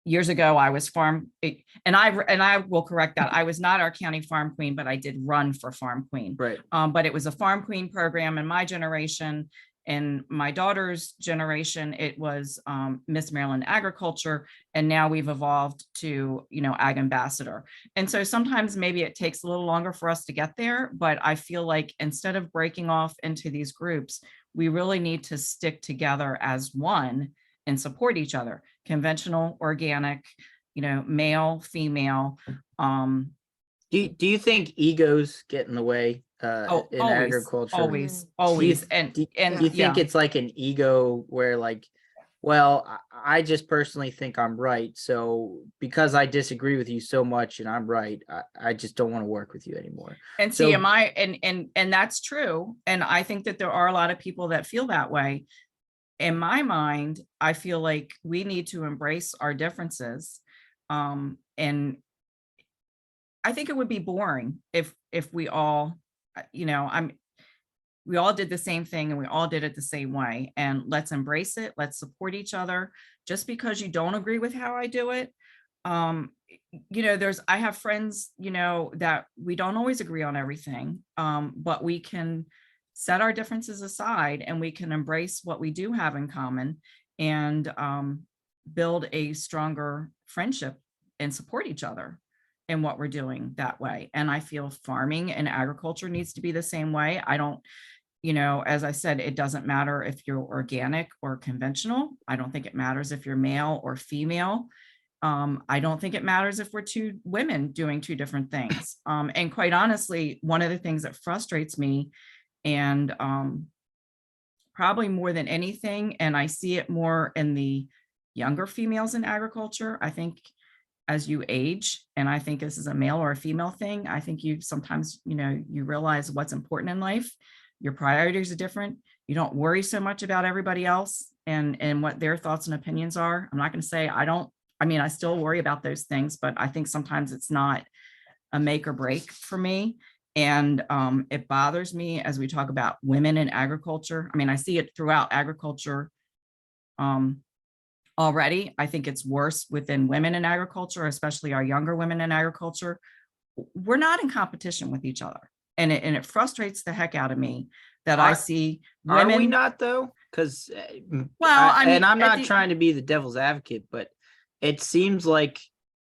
years ago, I was and I will correct that. I was not our county farm queen, but I did run for farm queen. Right. But it was a farm queen program in my generation. In my daughter's generation, it was Miss Maryland Agriculture. And now we've evolved to, Ag Ambassador. And so sometimes maybe it takes a little longer for us to get there, but I feel like instead of breaking off into these groups, we really need to stick together as one and support each other. Conventional, organic, male, female. Do you think egos get in the way in always, agriculture? Always. Do you think it's like an ego where like, well, I just personally think I'm right. So because I disagree with you so much and I'm right, I just don't want to work with you anymore. And see, and that's true. And I think that there are a lot of people that feel that way. In my mind, I feel like we need to embrace our differences. And I think it would be boring if we all, we all did the same thing and we all did it the same way. And let's embrace it. Let's support each other. Just because you don't agree with how I do it, I have friends, that we don't always agree on everything, but we can set our differences aside and we can embrace what we do have in common and build a stronger friendship and support each other in what we're doing that way. And I feel farming and agriculture needs to be the same way. I don't, as I said, it doesn't matter if you're organic or conventional. I don't think it matters if you're male or female. I don't think it matters if we're two women doing two different things. And quite honestly, one of the things that frustrates me and probably more than anything, and I see it more in the younger females in agriculture, I think as you age, and I think this is a male or a female thing, I think you sometimes, you realize what's important in life. Your priorities are different. You don't worry so much about everybody else and what their thoughts and opinions are. I'm not going to say I still worry about those things, but I think sometimes it's not a make or break for me. And it bothers me as we talk about women in agriculture. I see it throughout agriculture already. I think it's worse within women in agriculture, especially our younger women in agriculture. We're not in competition with each other. And it frustrates the heck out of me that I see women. Are we not though? Because, I'm not trying to be the devil's advocate, but it seems like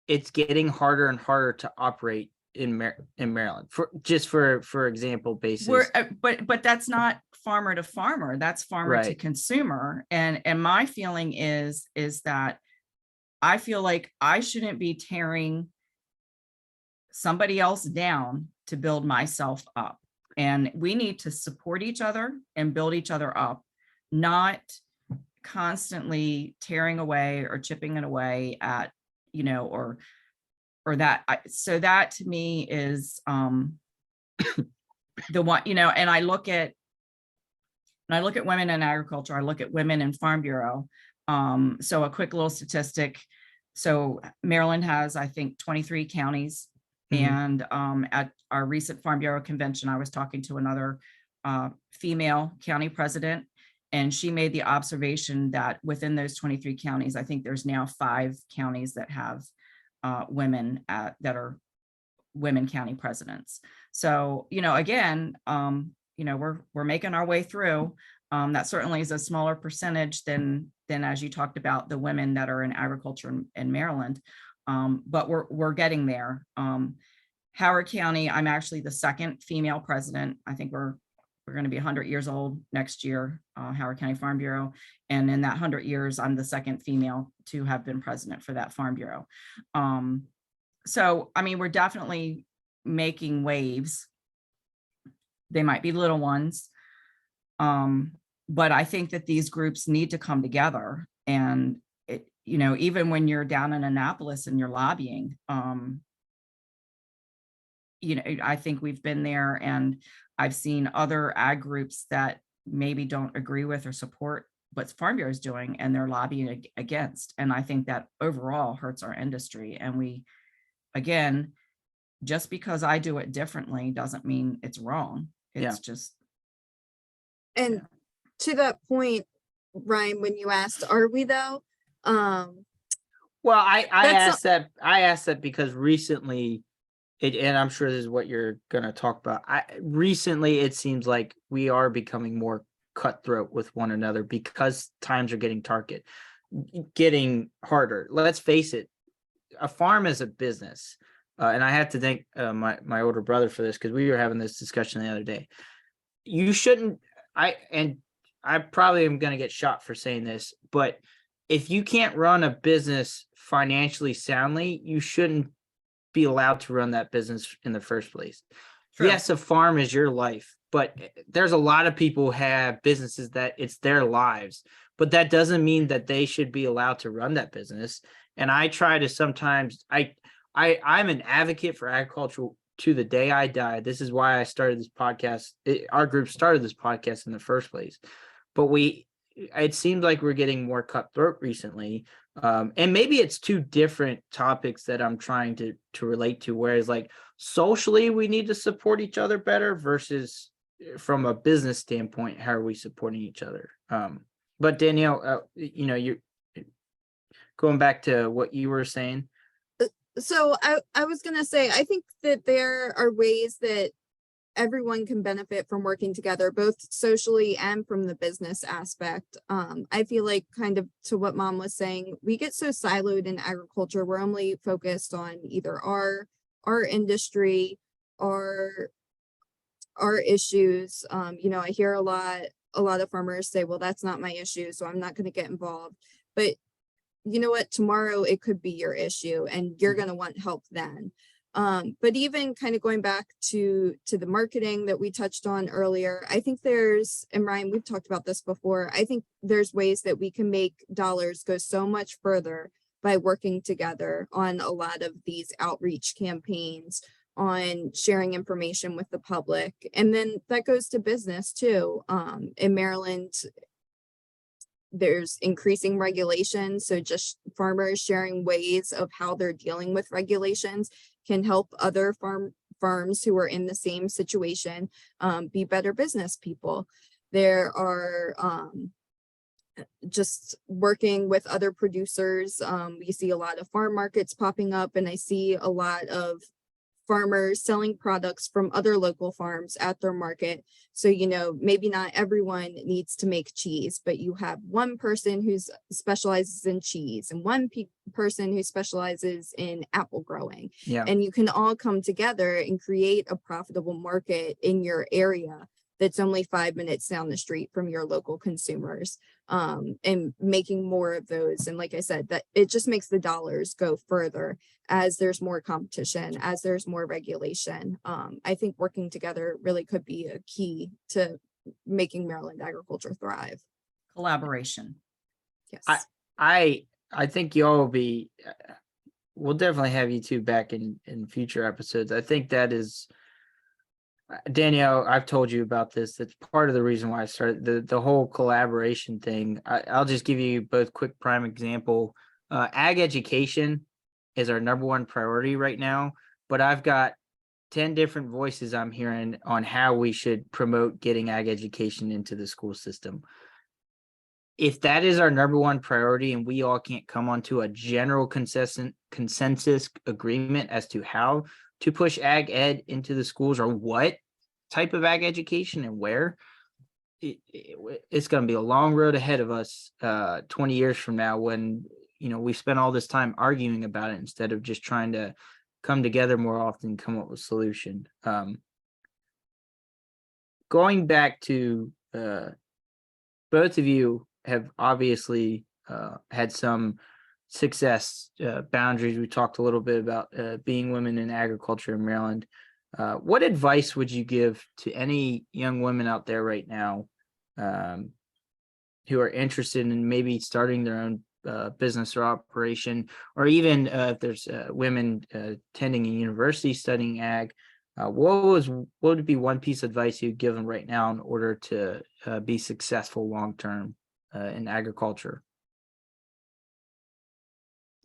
it's getting harder and harder to operate in Maryland for example basis. But that's not farmer to farmer, that's farmer to consumer. And my feeling is that I feel like I shouldn't be tearing somebody else down to build myself up. And we need to support each other and build each other up, not constantly tearing away or chipping it away at, or that. So that to me is the one, and I look at women in agriculture, I look at women in Farm Bureau. So a quick little statistic. So Maryland has, I think, 23 counties. And at our recent Farm Bureau convention, I was talking to another female county president, and she made the observation that within those 23 counties, I think there's now 5 counties that have women that are women county presidents. So, again, we're making our way through. That certainly is a smaller percentage than as you talked about, the women that are in agriculture in Maryland. But we're getting there. Howard County, I'm actually the second female president. I think we're going to be 100 years old next year, Howard County Farm Bureau. And in that 100 years, I'm the second female to have been president for that Farm Bureau. So, I mean, we're definitely making waves. They might be little ones. But I think that these groups need to come together. And, even when you're down in Annapolis and you're lobbying, I think we've been there, and I've seen other ag groups that maybe don't agree with or support what Farm Bureau is doing, and they're lobbying against. And I think that overall hurts our industry. And again, just because I do it differently doesn't mean it's wrong. It's just. And to that point, Ryan, when you asked, are we though? Well, I asked that because recently, and I'm sure this is what you're going to talk about. Recently, it seems like we are becoming more cutthroat with one another because times are getting harder. Let's face it, a farm is a business. And I have to thank my older brother for this, because we were having this discussion the other day. You shouldn't, I probably am going to get shot for saying this, but if you can't run a business financially soundly, you shouldn't be allowed to run that business in the first place. True. Yes, a farm is your life, but there's a lot of people who have businesses that it's their lives, but that doesn't mean that they should be allowed to run that business. And I try to sometimes, I'm an advocate for agriculture to the day I die. This is why I started this podcast. Our group started this podcast in the first place, but it seems like we're getting more cutthroat recently. And maybe it's two different topics that I'm trying to relate to, whereas like socially we need to support each other better versus from a business standpoint, how are we supporting each other? But Danielle, you're going back to what you were saying. So I was going to say, I think that there are ways that everyone can benefit from working together, both socially and from the business aspect. I feel like, kind of to what Mom was saying, we get so siloed in agriculture. We're only focused on either our industry, our issues. I hear a lot of farmers say, well, that's not my issue, so I'm not going to get involved. But you know what, tomorrow it could be your issue and you're going to want help then. But even kind of going back to the marketing that we touched on earlier, I think and Ryan, we've talked about this before, I think there's ways that we can make dollars go so much further by working together on a lot of these outreach campaigns, on sharing information with the public. And then that goes to business too. In Maryland, there's increasing regulations. So just farmers sharing ways of how they're dealing with regulations can help other farms who are in the same situation be better business people. There are just working with other producers. We see a lot of farm markets popping up, and I see a lot of farmers selling products from other local farms at their market. So, maybe not everyone needs to make cheese, but you have one person who specializes in cheese and one person who specializes in apple growing. Yeah. And you can all come together and create a profitable market in your area that's only 5 minutes down the street from your local consumers, and making more of those. And like I said, that it just makes the dollars go further as there's more competition, as there's more regulation. I think working together really could be a key to making Maryland agriculture thrive. Collaboration. Yes. I think y'all will we'll definitely have you two back in future episodes. I think that is, Danielle, I've told you about this. That's part of the reason why I started the whole collaboration thing. I'll just give you both quick prime example. Ag education is our number one priority right now, but I've got 10 different voices I'm hearing on how we should promote getting ag education into the school system. if that is our number one priority and we all can't come onto a general consensus agreement as to how to push ag ed into the schools or what type of ag education and where, it's going to be a long road ahead of us 20 years from now when, we spent all this time arguing about it instead of just trying to come together more often and come up with a solution. Going back to both of you have obviously had some success boundaries. We talked a little bit about being women in agriculture in Maryland. What advice would you give to any young women out there right now who are interested in maybe starting their own business or operation, or even if there's women attending a university studying ag? What would be one piece of advice you'd give them right now in order to be successful long term in agriculture?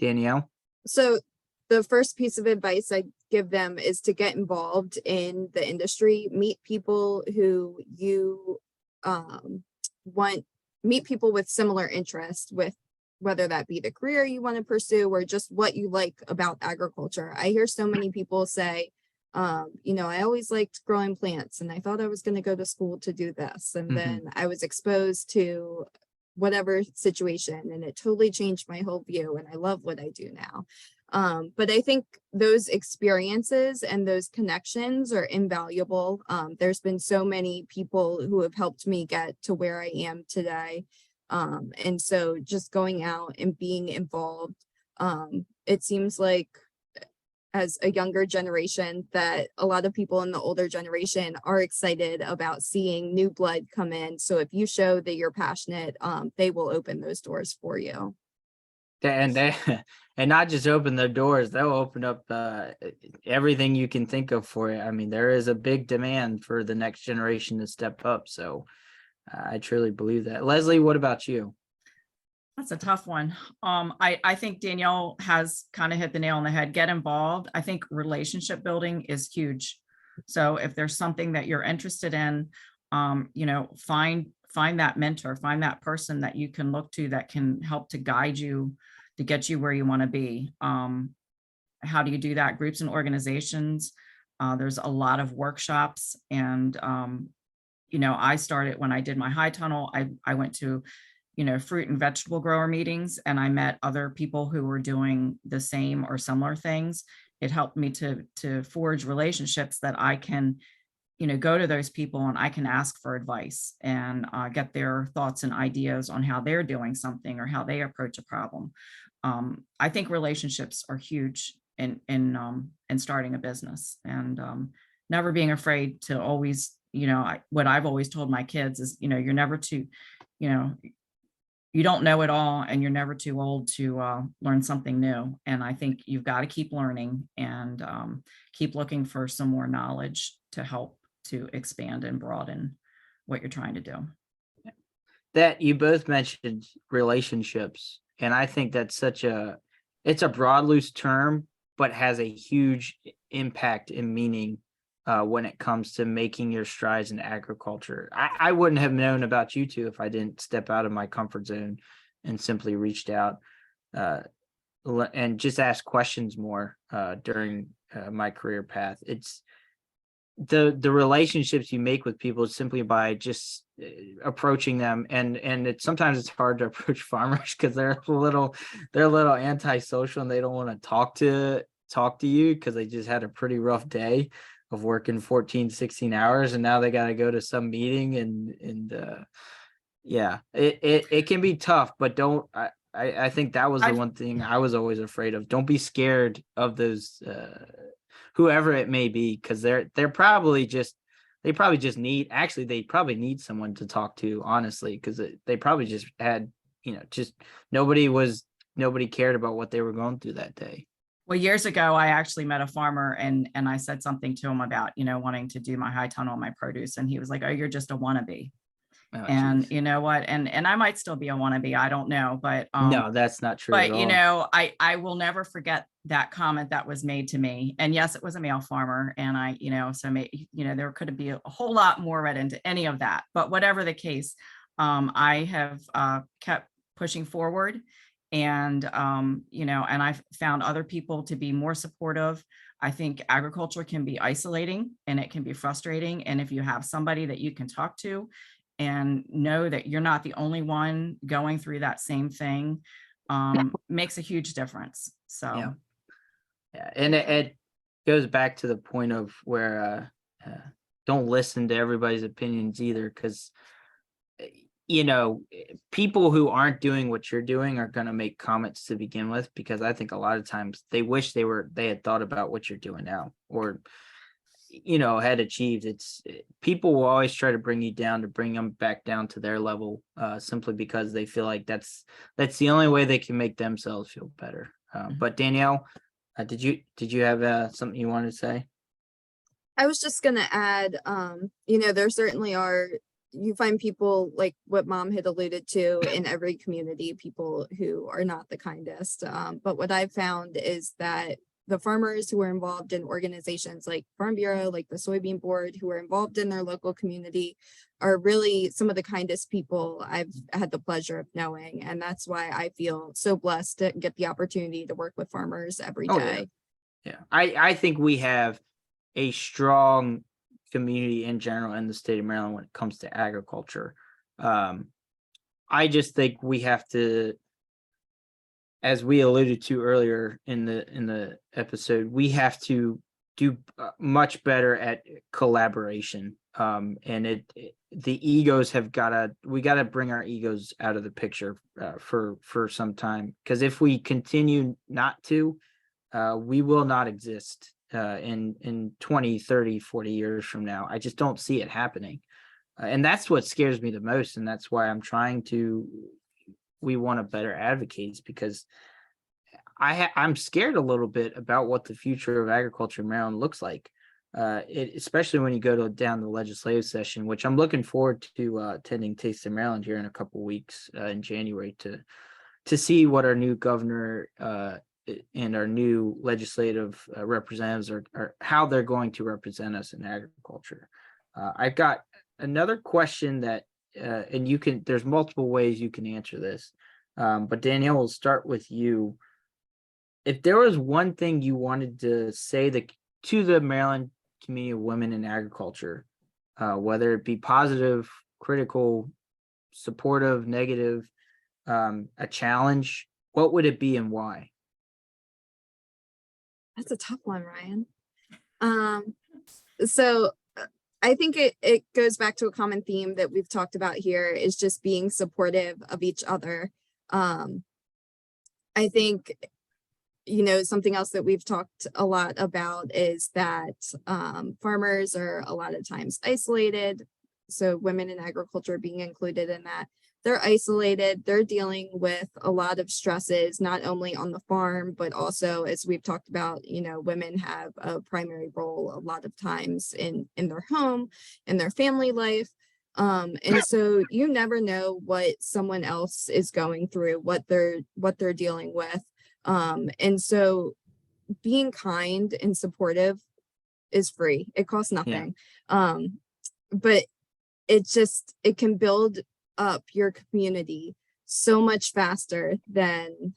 Danielle? So the first piece of advice I give them is to get involved in the industry, meet people who you meet people with similar interests, with whether that be the career you want to pursue or just what you like about agriculture. I hear so many people say, I always liked growing plants and I thought I was going to go to school to do this. And then I was exposed to whatever situation and it totally changed my whole view. And I love what I do now. But I think those experiences and those connections are invaluable. There's been so many people who have helped me get to where I am today. And so just going out and being involved, it seems like as a younger generation that a lot of people in the older generation are excited about seeing new blood come in. So if you show that you're passionate, they will open those doors for you. And not just open their doors, they'll open up everything you can think of for it. I mean, there is a big demand for the next generation to step up. So I truly believe that. Leslie, what about you? That's a tough one. I think Danielle has kind of hit the nail on the head. Get involved. I think relationship building is huge. So if there's something that you're interested in, find that mentor, find that person that you can look to that can help to guide you to get you where you want to be. How do you do that? Groups and organizations. There's a lot of workshops, and I started when I did my high tunnel. I went to fruit and vegetable grower meetings, and I met other people who were doing the same or similar things. It helped me to forge relationships that I can, go to those people and I can ask for advice and get their thoughts and ideas on how they're doing something or how they approach a problem. I think relationships are huge in starting a business, and never being afraid to always, what I've always told my kids is, you're never too, you don't know it all, and you're never too old to learn something new. And I think you've got to keep learning and keep looking for some more knowledge to help to expand and broaden what you're trying to do. That you both mentioned relationships, and I think that's it's a broad, loose term, but has a huge impact and meaning when it comes to making your strides in agriculture. I wouldn't have known about you two if I didn't step out of my comfort zone and simply reached out and just asked questions more during my career path. It's the relationships you make with people simply by just approaching them, and sometimes it's hard to approach farmers because they're a little antisocial and they don't want to talk to you because they just had a pretty rough day of working 14, 16 hours, and now they got to go to some meeting and it can be tough, but I think that was the one thing I was always afraid of. Don't be scared of those, whoever it may be, because they probably just need someone to talk to, honestly, because they probably just had, just nobody cared about what they were going through that day. Well, years ago, I actually met a farmer and I said something to him about, wanting to do my high tunnel on my produce. And he was like, "Oh, you're just a wannabe." Oh, and geez. You know what? And I might still be a wannabe. I don't know, but no, that's not true. But I will never forget that comment that was made to me. And yes, it was a male farmer. And there could be a whole lot more read into any of that, but whatever the case, I have kept pushing forward, and and I've found other people to be more supportive. I think agriculture can be isolating and it can be frustrating. And if you have somebody that you can talk to and know that you're not the only one going through that same thing, makes a huge difference. So, yeah. And it goes back to the point of where don't listen to everybody's opinions either, because people who aren't doing what you're doing are going to make comments to begin with, because I think a lot of times they wish they had thought about what you're doing now, or had achieved. People will always try to bring you down, to bring them back down to their level, simply because they feel like that's the only way they can make themselves feel better. But Danielle, did you have something you wanted to say? I was just gonna add, there certainly are, you find people like what Mom had alluded to in every community, people who are not the kindest. But what I've found is that the farmers who are involved in organizations like Farm Bureau, like the Soybean Board, who are involved in their local community, are really some of the kindest people I've had the pleasure of knowing. And that's why I feel so blessed to get the opportunity to work with farmers every day. Yeah. I think we have a strong community in general in the state of Maryland when it comes to agriculture. I just think we have to, as we alluded to earlier in the episode, we have to do much better at collaboration. And the egos we got to bring our egos out of the picture for some time, because if we continue not to, we will not exist in 20, 30, 40 years from now. I just don't see it happening. And that's what scares me the most. And that's why we want to better advocates, because I'm scared a little bit about what the future of agriculture in Maryland looks like. Especially when you go down the legislative session, which I'm looking forward to attending Taste of Maryland here in a couple weeks in January to see what our new governor and our new legislative representatives are how they're going to represent us in agriculture. I've got another question that, and there's multiple ways you can answer this, but Danielle, we'll start with you. If there was one thing you wanted to say to the Maryland community of women in agriculture, whether it be positive, critical, supportive, negative, a challenge, what would it be and why? That's a tough one, Ryan. So I think it goes back to a common theme that we've talked about here, is just being supportive of each other. I think, something else that we've talked a lot about is that farmers are a lot of times isolated. So women in agriculture being included in that. They're isolated, they're dealing with a lot of stresses, not only on the farm, but also, as we've talked about, women have a primary role a lot of times in their home, in their family life. And so you never know what someone else is going through, what they're dealing with. And so being kind and supportive is free. It costs nothing. Yeah. But it can build up your community so much faster than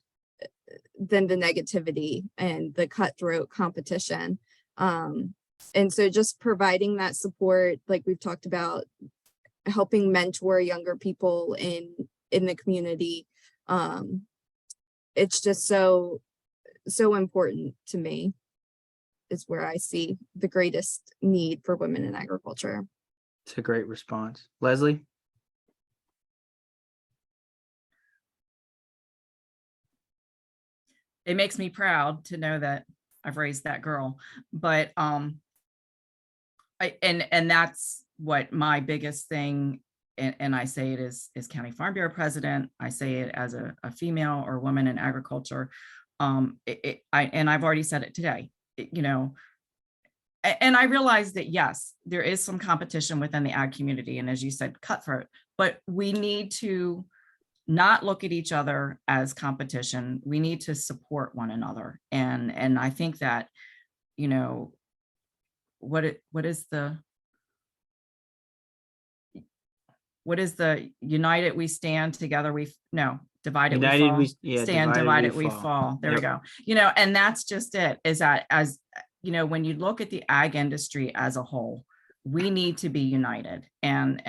the negativity and the cutthroat competition. And so just providing that support, like we've talked about, helping mentor younger people in the community. It's just so important to me, is where I see the greatest need for women in agriculture. It's a great response. Leslie? It makes me proud to know that I've raised that girl, but and that's what my biggest thing, and I say it as County Farm Bureau president, I say it as a female or woman in agriculture. And I've already said it today, and I realize that, yes, there is some competition within the ag community, and as you said, cutthroat, but we need to not look at each other as competition. We need to support one another. And I think that, what is the what is the united we stand, together we, no, divided we United fall. we, yeah, Stand, divided we fall. fall. There we Yep. go. You know, and that's just it, is that, as you know, when you look at the ag industry as a whole, we need to be united, and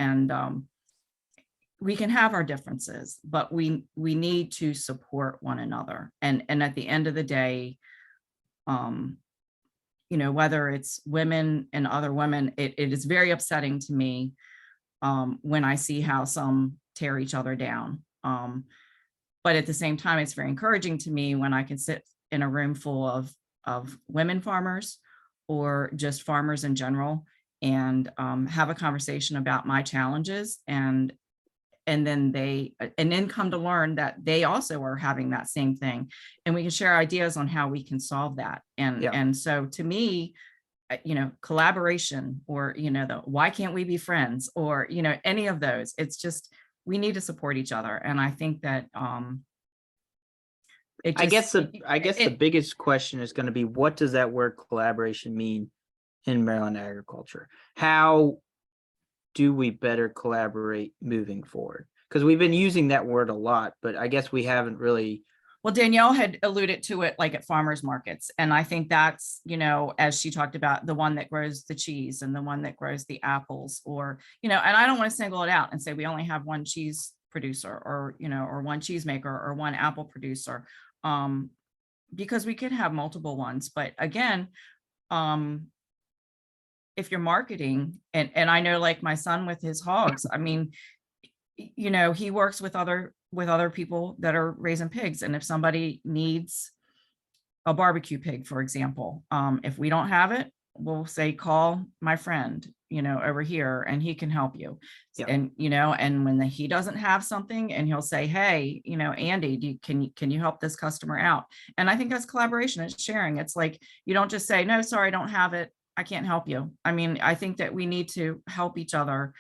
we can have our differences, but we need to support one another. And at the end of the day, you know, whether it's women and other women, it is very upsetting to me when I see how some tear each other down. But at the same time, it's very encouraging to me when I can sit in a room full of women farmers, or just farmers in general, and have a conversation about my challenges, and then come to learn that they also are having that same thing, and we can share ideas on how we can solve that. And so to me, you know, collaboration, or, you know, the why can't we be friends, or, you know, any of those, it's just, we need to support each other. And I think that I guess the biggest question is going to be, what does that word collaboration mean in Maryland agriculture? How do we better collaborate moving forward? Because we've been using that word a lot, but I guess we haven't really. Well, Danielle had alluded to it, like at farmers markets. And I think that's, you know, as she talked about, the one that grows the cheese and the one that grows the apples, or, you know, and I don't want to single it out and say we only have one cheese producer, or, you know, or one cheesemaker, or one apple producer, because we could have multiple ones. But again, if you're marketing, and I know, like my son with his hogs, I mean, you know, he works with other people that are raising pigs. And if somebody needs a barbecue pig, for example, if we don't have it, we'll say, call my friend, you know, over here, and he can help you. Yep. And, you know, and when he doesn't have something, and he'll say, hey, you know, Andy, can you help this customer out? And I think that's collaboration. It's sharing. It's like, you don't just say, no, sorry, I don't have it, I can't help you. I mean, I think that we need to help each other,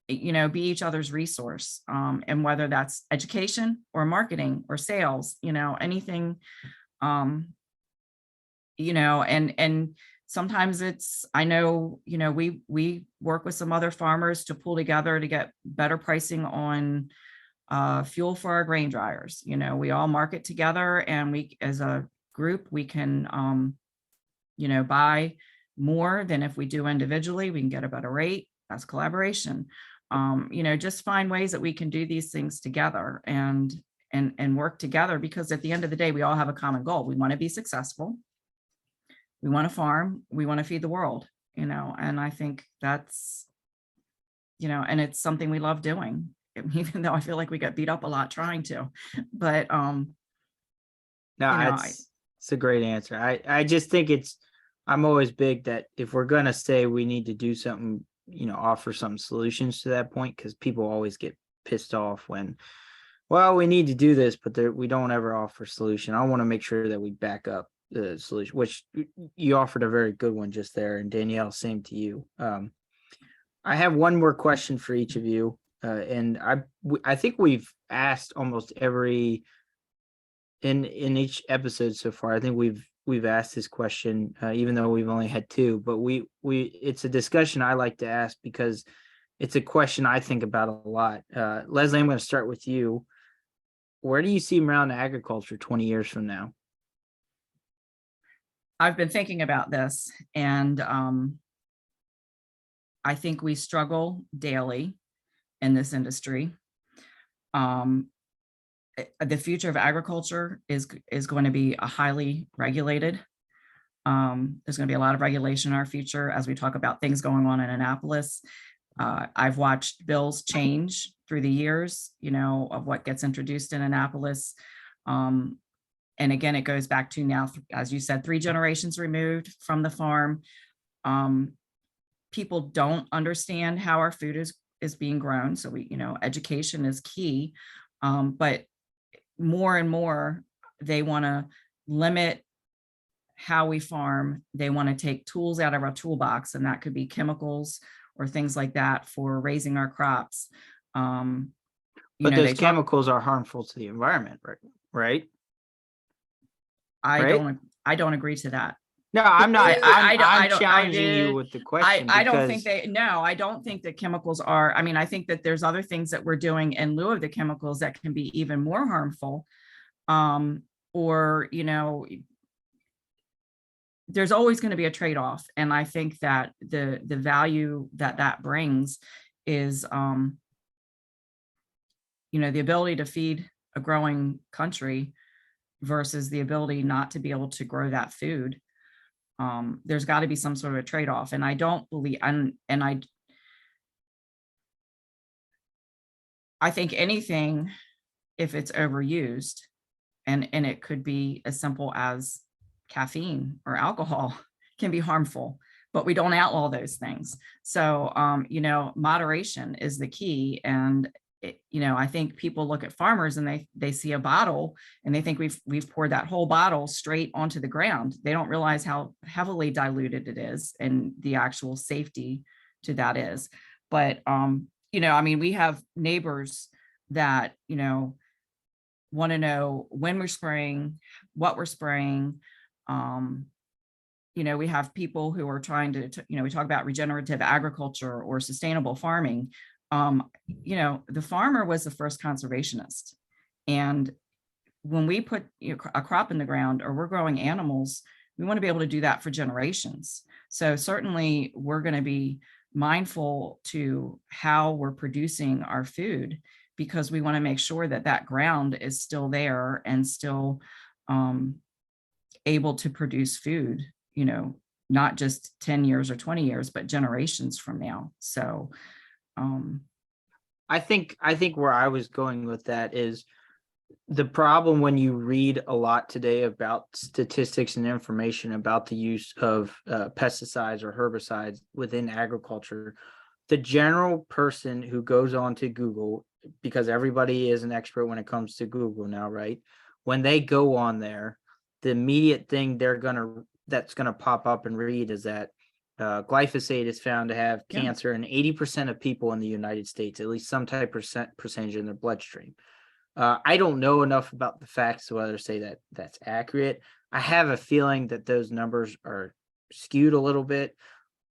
you know, be each other's resource. And whether that's education or marketing or sales, you know, anything, you know, and sometimes it's, I know, you know, we work with some other farmers to pull together to get better pricing on fuel for our grain dryers. You know, we all market together, and we, as a group, we can, you know, buy more than if we do individually. We can get a better rate. That's collaboration. You know, just find ways that we can do these things together and work together, because at the end of the day, we all have a common goal. We want to be successful. We want to farm. We want to feed the world, you know, and I think that's, you know, and it's something we love doing, even though I feel like we get beat up a lot trying to, but, No, you know, it's a great answer. I just think I'm always big that if we're going to say we need to do something, you know, offer some solutions to that point, because people always get pissed off when, well, we need to do this, but we don't ever offer solution. I want to make sure that we back up the solution, which you offered a very good one just there. And Danielle, same to you. I have one more question for each of you. And I think we've asked almost every, in each episode so far, I think we've asked this question, even though we've only had two, but it's a discussion I like to ask because it's a question I think about a lot. Leslie, I'm going to start with you. Where do you see Maryland agriculture 20 years from now? I've been thinking about this, and I think we struggle daily in this industry. The future of agriculture is going to be a highly regulated. There's going to be a lot of regulation in our future as we talk about things going on in Annapolis. I've watched bills change through the years, you know, of what gets introduced in Annapolis. And again, it goes back to now, as you said, 3 generations removed from the farm. People don't understand how our food is being grown. So we, you know, education is key. But more and more, they want to limit how we farm. They want to take tools out of our toolbox, and that could be chemicals or things like that for raising our crops. But those chemicals are harmful to the environment, right? I don't agree to that. No, I'm not. I'm don't- challenging you did- with the question I don't think because I don't think that chemicals are, I mean, I think that there's other things that we're doing in lieu of the chemicals that can be even more harmful. Or, there's always going to be a trade-off. And I think that the value that brings is, the ability to feed a growing country versus the ability not to be able to grow that food. There's got to be some sort of a trade-off. And I don't believe, I think anything, if it's overused, and it could be as simple as caffeine or alcohol, can be harmful, but we don't outlaw those things. So, moderation is the key. And, I think people look at farmers and they see a bottle and they think we've poured that whole bottle straight onto the ground. They don't realize how heavily diluted it is and the actual safety to that is. But, we have neighbors that, want to know when we're spraying, what we're spraying. We have people who are trying to, we talk about regenerative agriculture or sustainable farming. The farmer was the first conservationist. And when we put a crop in the ground or we're growing animals, we want to be able to do that for generations. So certainly we're going to be mindful to how we're producing our food, because we want to make sure that that ground is still there and still able to produce food, not just 10 years or 20 years, but generations from now. So I think where I was going with that is the problem when you read a lot today about statistics and information about the use of pesticides or herbicides within agriculture. The general person who goes on to Google, because everybody is an expert when it comes to Google now, right? When they go on there, the immediate thing that's gonna pop up and read is that glyphosate is found to have cancer in 80% of people in the United States, at least some type of percentage in their bloodstream. I don't know enough about the facts to whether to say that that's accurate. I have a feeling that those numbers are skewed a little bit,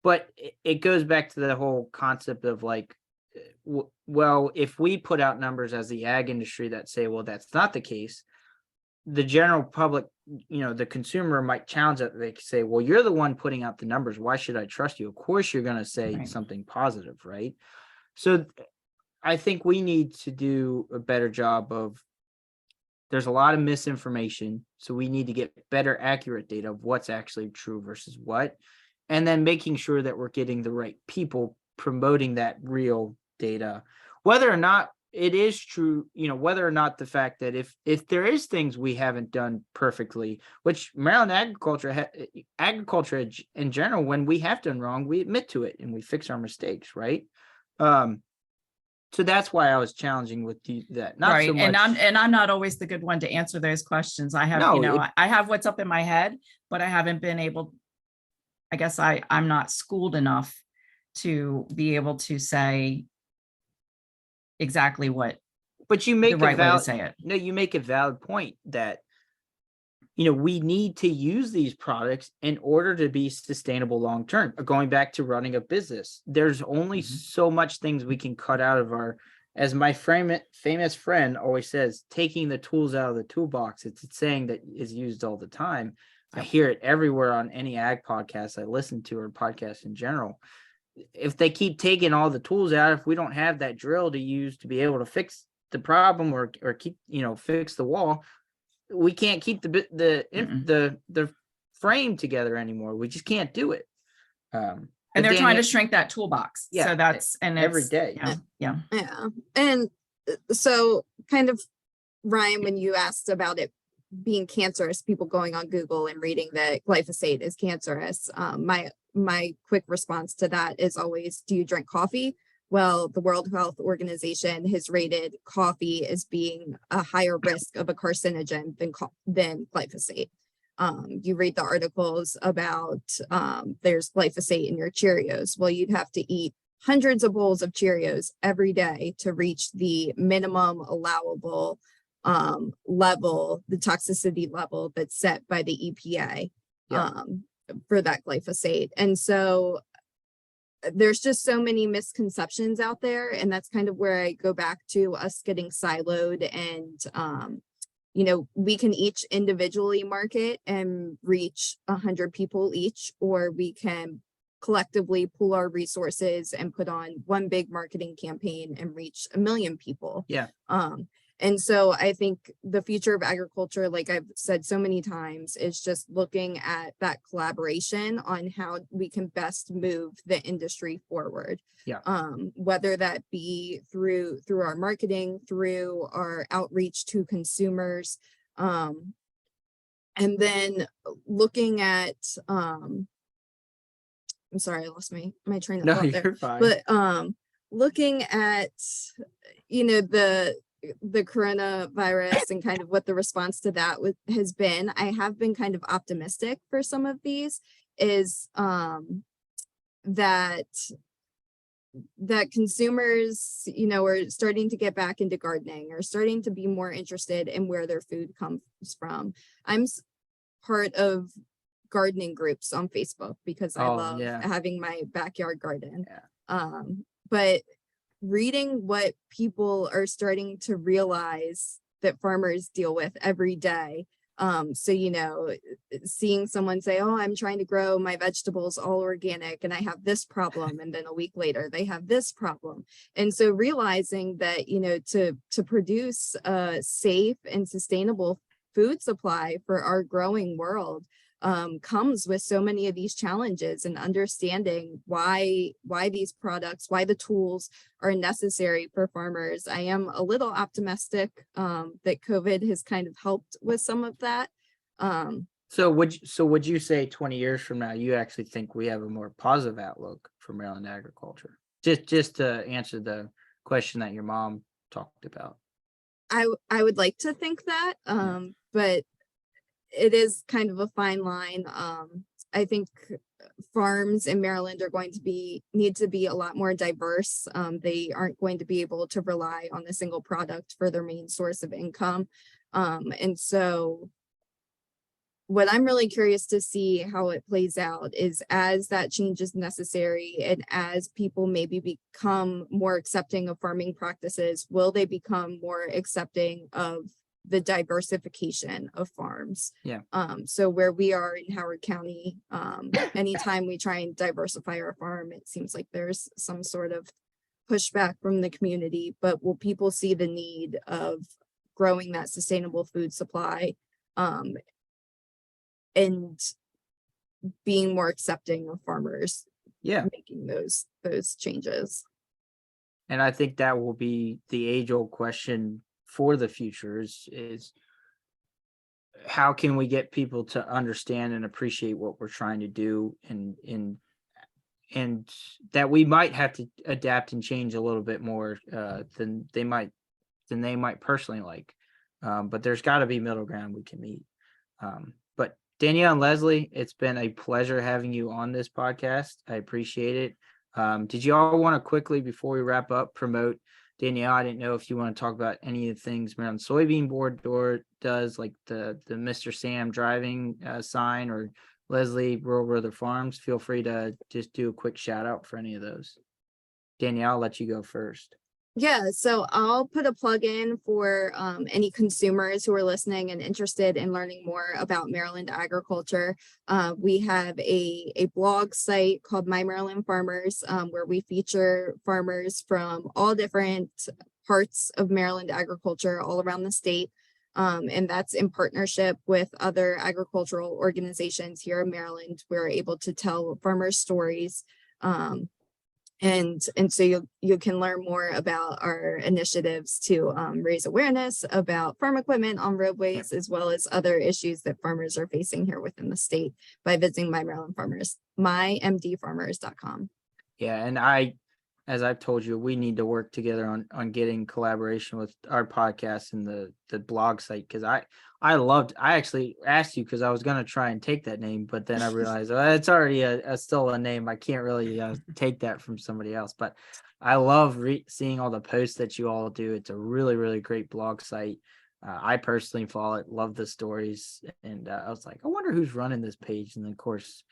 but it goes back to the whole concept of like, well, if we put out numbers as the ag industry that say, well, that's not the case, the general public, the consumer might challenge that. They say, well, you're the one putting out the numbers. Why should I trust you? Of course, you're going to say something positive, right? So I think we need to do a better job of, there's a lot of misinformation. So we need to get better, accurate data of what's actually true versus what, and then making sure that we're getting the right people promoting that real data, whether or not it is true, whether or not the fact that if there is things we haven't done perfectly, which Maryland agriculture in general, when we have done wrong, we admit to it and we fix our mistakes, right? So that's why I was challenging with that. Not right. So much. And I'm not always the good one to answer those questions. I have, I have what's up in my head, but I haven't been able, I guess I'm not schooled enough to be able to say exactly what, but you make the right a valid, way to say it. No, you make a valid point that, we need to use these products in order to be sustainable long term. Going back to running a business, there's only so much things we can cut out of our, as my famous friend always says, taking the tools out of the toolbox. It's a saying that is used all the time. I hear it everywhere on any ag podcast I listen to, or podcasts in general. If they keep taking all the tools out, if we don't have that drill to use to be able to fix the problem or keep, fix the wall, we can't keep the frame together anymore. We just can't do it. And they're trying to shrink that toolbox. Yeah, so that's, and every day. Yeah. And so kind of, Ryan, when you asked about it being cancerous, people going on Google and reading that glyphosate is cancerous, my quick response to that is always, do you drink coffee? Well, the World Health Organization has rated coffee as being a higher risk of a carcinogen than glyphosate. You read the articles about there's glyphosate in your Cheerios. Well, you'd have to eat hundreds of bowls of Cheerios every day to reach the minimum allowable level, the toxicity level that's set by the EPA. glyphosate. And so there's just so many misconceptions out there. And that's kind of where I go back to us getting siloed and, we can each individually market and reach 100 people each, or we can collectively pool our resources and put on one big marketing campaign and reach 1 million people. Yeah. And so I think the future of agriculture, like I've said so many times, is just looking at that collaboration on how we can best move the industry forward. Yeah. Whether that be through our marketing, through our outreach to consumers, and then looking at I'm sorry, I lost my train of No, thought there. you're fine. But looking at the coronavirus and kind of what the response to that has been, I have been kind of optimistic for some of these, is that consumers, are starting to get back into gardening, or starting to be more interested in where their food comes from. I'm part of gardening groups on Facebook because I love having my backyard garden. Yeah. But reading what people are starting to realize that farmers deal with every day. So, seeing someone say, oh, I'm trying to grow my vegetables all organic and I have this problem. And then a week later, they have this problem. And so realizing that, to produce a safe and sustainable food supply for our growing world comes with so many of these challenges, and understanding why these products, why the tools are necessary for farmers. I am a little optimistic that COVID has kind of helped with some of that. So would you say 20 years from now, you actually think we have a more positive outlook for Maryland agriculture? Just to answer the question that your mom talked about. I would like to think that, but it is kind of a fine line. I think farms in Maryland are going to need to be a lot more diverse. They aren't going to be able to rely on a single product for their main source of income. And so what I'm really curious to see how it plays out is, as that change is necessary and as people maybe become more accepting of farming practices, will they become more accepting of the diversification of farms? Yeah. So where we are in Howard County, anytime we try and diversify our farm, it seems like there's some sort of pushback from the community. But will people see the need of growing that sustainable food supply, and being more accepting of farmers making those changes? And I think that will be the age-old question for the future is how can we get people to understand and appreciate what we're trying to do, and that we might have to adapt and change a little bit more than they might personally like. But there's got to be middle ground we can meet. But Danielle and Leslie, it's been a pleasure having you on this podcast. I appreciate it. Did you all want to quickly, before we wrap up, promote Danielle? I didn't know if you want to talk about any of the things Maryland Soybean Board does, like the Mr. Sam driving sign, or Leslie, Rural Brother Farms. Feel free to just do a quick shout out for any of those. Danielle, I'll let you go first. Yeah, so I'll put a plug in for any consumers who are listening and interested in learning more about Maryland agriculture. We have a blog site called My Maryland Farmers, where we feature farmers from all different parts of Maryland agriculture all around the state. And that's in partnership with other agricultural organizations here in Maryland. We're able to tell farmers' stories. And so you can learn more about our initiatives to raise awareness about farm equipment on roadways, as well as other issues that farmers are facing here within the state, by visiting My Maryland Farmers, mymdfarmers.com. Yeah, and as I've told you, we need to work together on getting collaboration with our podcast and the blog site, because I actually asked you because I was going to try and take that name, but then I realized it's already still a name. I can't really take that from somebody else, but I love seeing all the posts that you all do. It's a really, really great blog site. I personally follow it, love the stories, and I was like, I wonder who's running this page. And then of course,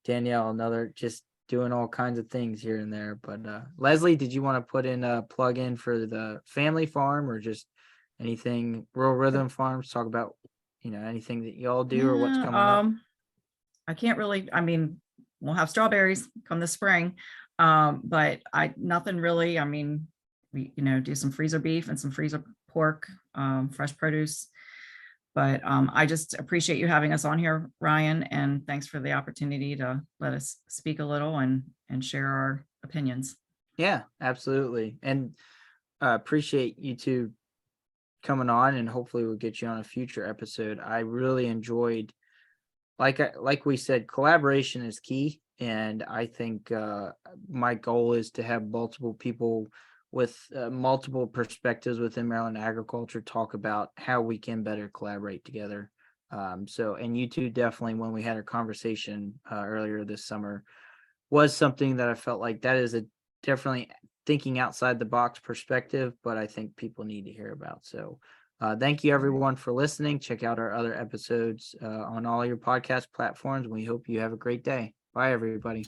Danielle, another just doing all kinds of things here and there. But Leslie, did you want to put in a plug in for the family farm or just anything Rural Rhythm Farms? Talk about, anything that y'all do or what's Yeah, coming up. I can't really, I mean, we'll have strawberries come the spring. But nothing really, I mean, we, do some freezer beef and some freezer pork, fresh produce. But I just appreciate you having us on here, Ryan, and thanks for the opportunity to let us speak a little and share our opinions. Yeah, absolutely. And appreciate you two coming on, and hopefully we'll get you on a future episode. I really enjoyed, like we said, collaboration is key. And I think my goal is to have multiple people with multiple perspectives within Maryland agriculture talk about how we can better collaborate together. And you two definitely, when we had our conversation earlier this summer, was something that I felt like that is definitely thinking outside the box perspective, but I think people need to hear about. So thank you everyone for listening. Check out our other episodes on all your podcast platforms. We hope you have a great day. Bye, everybody.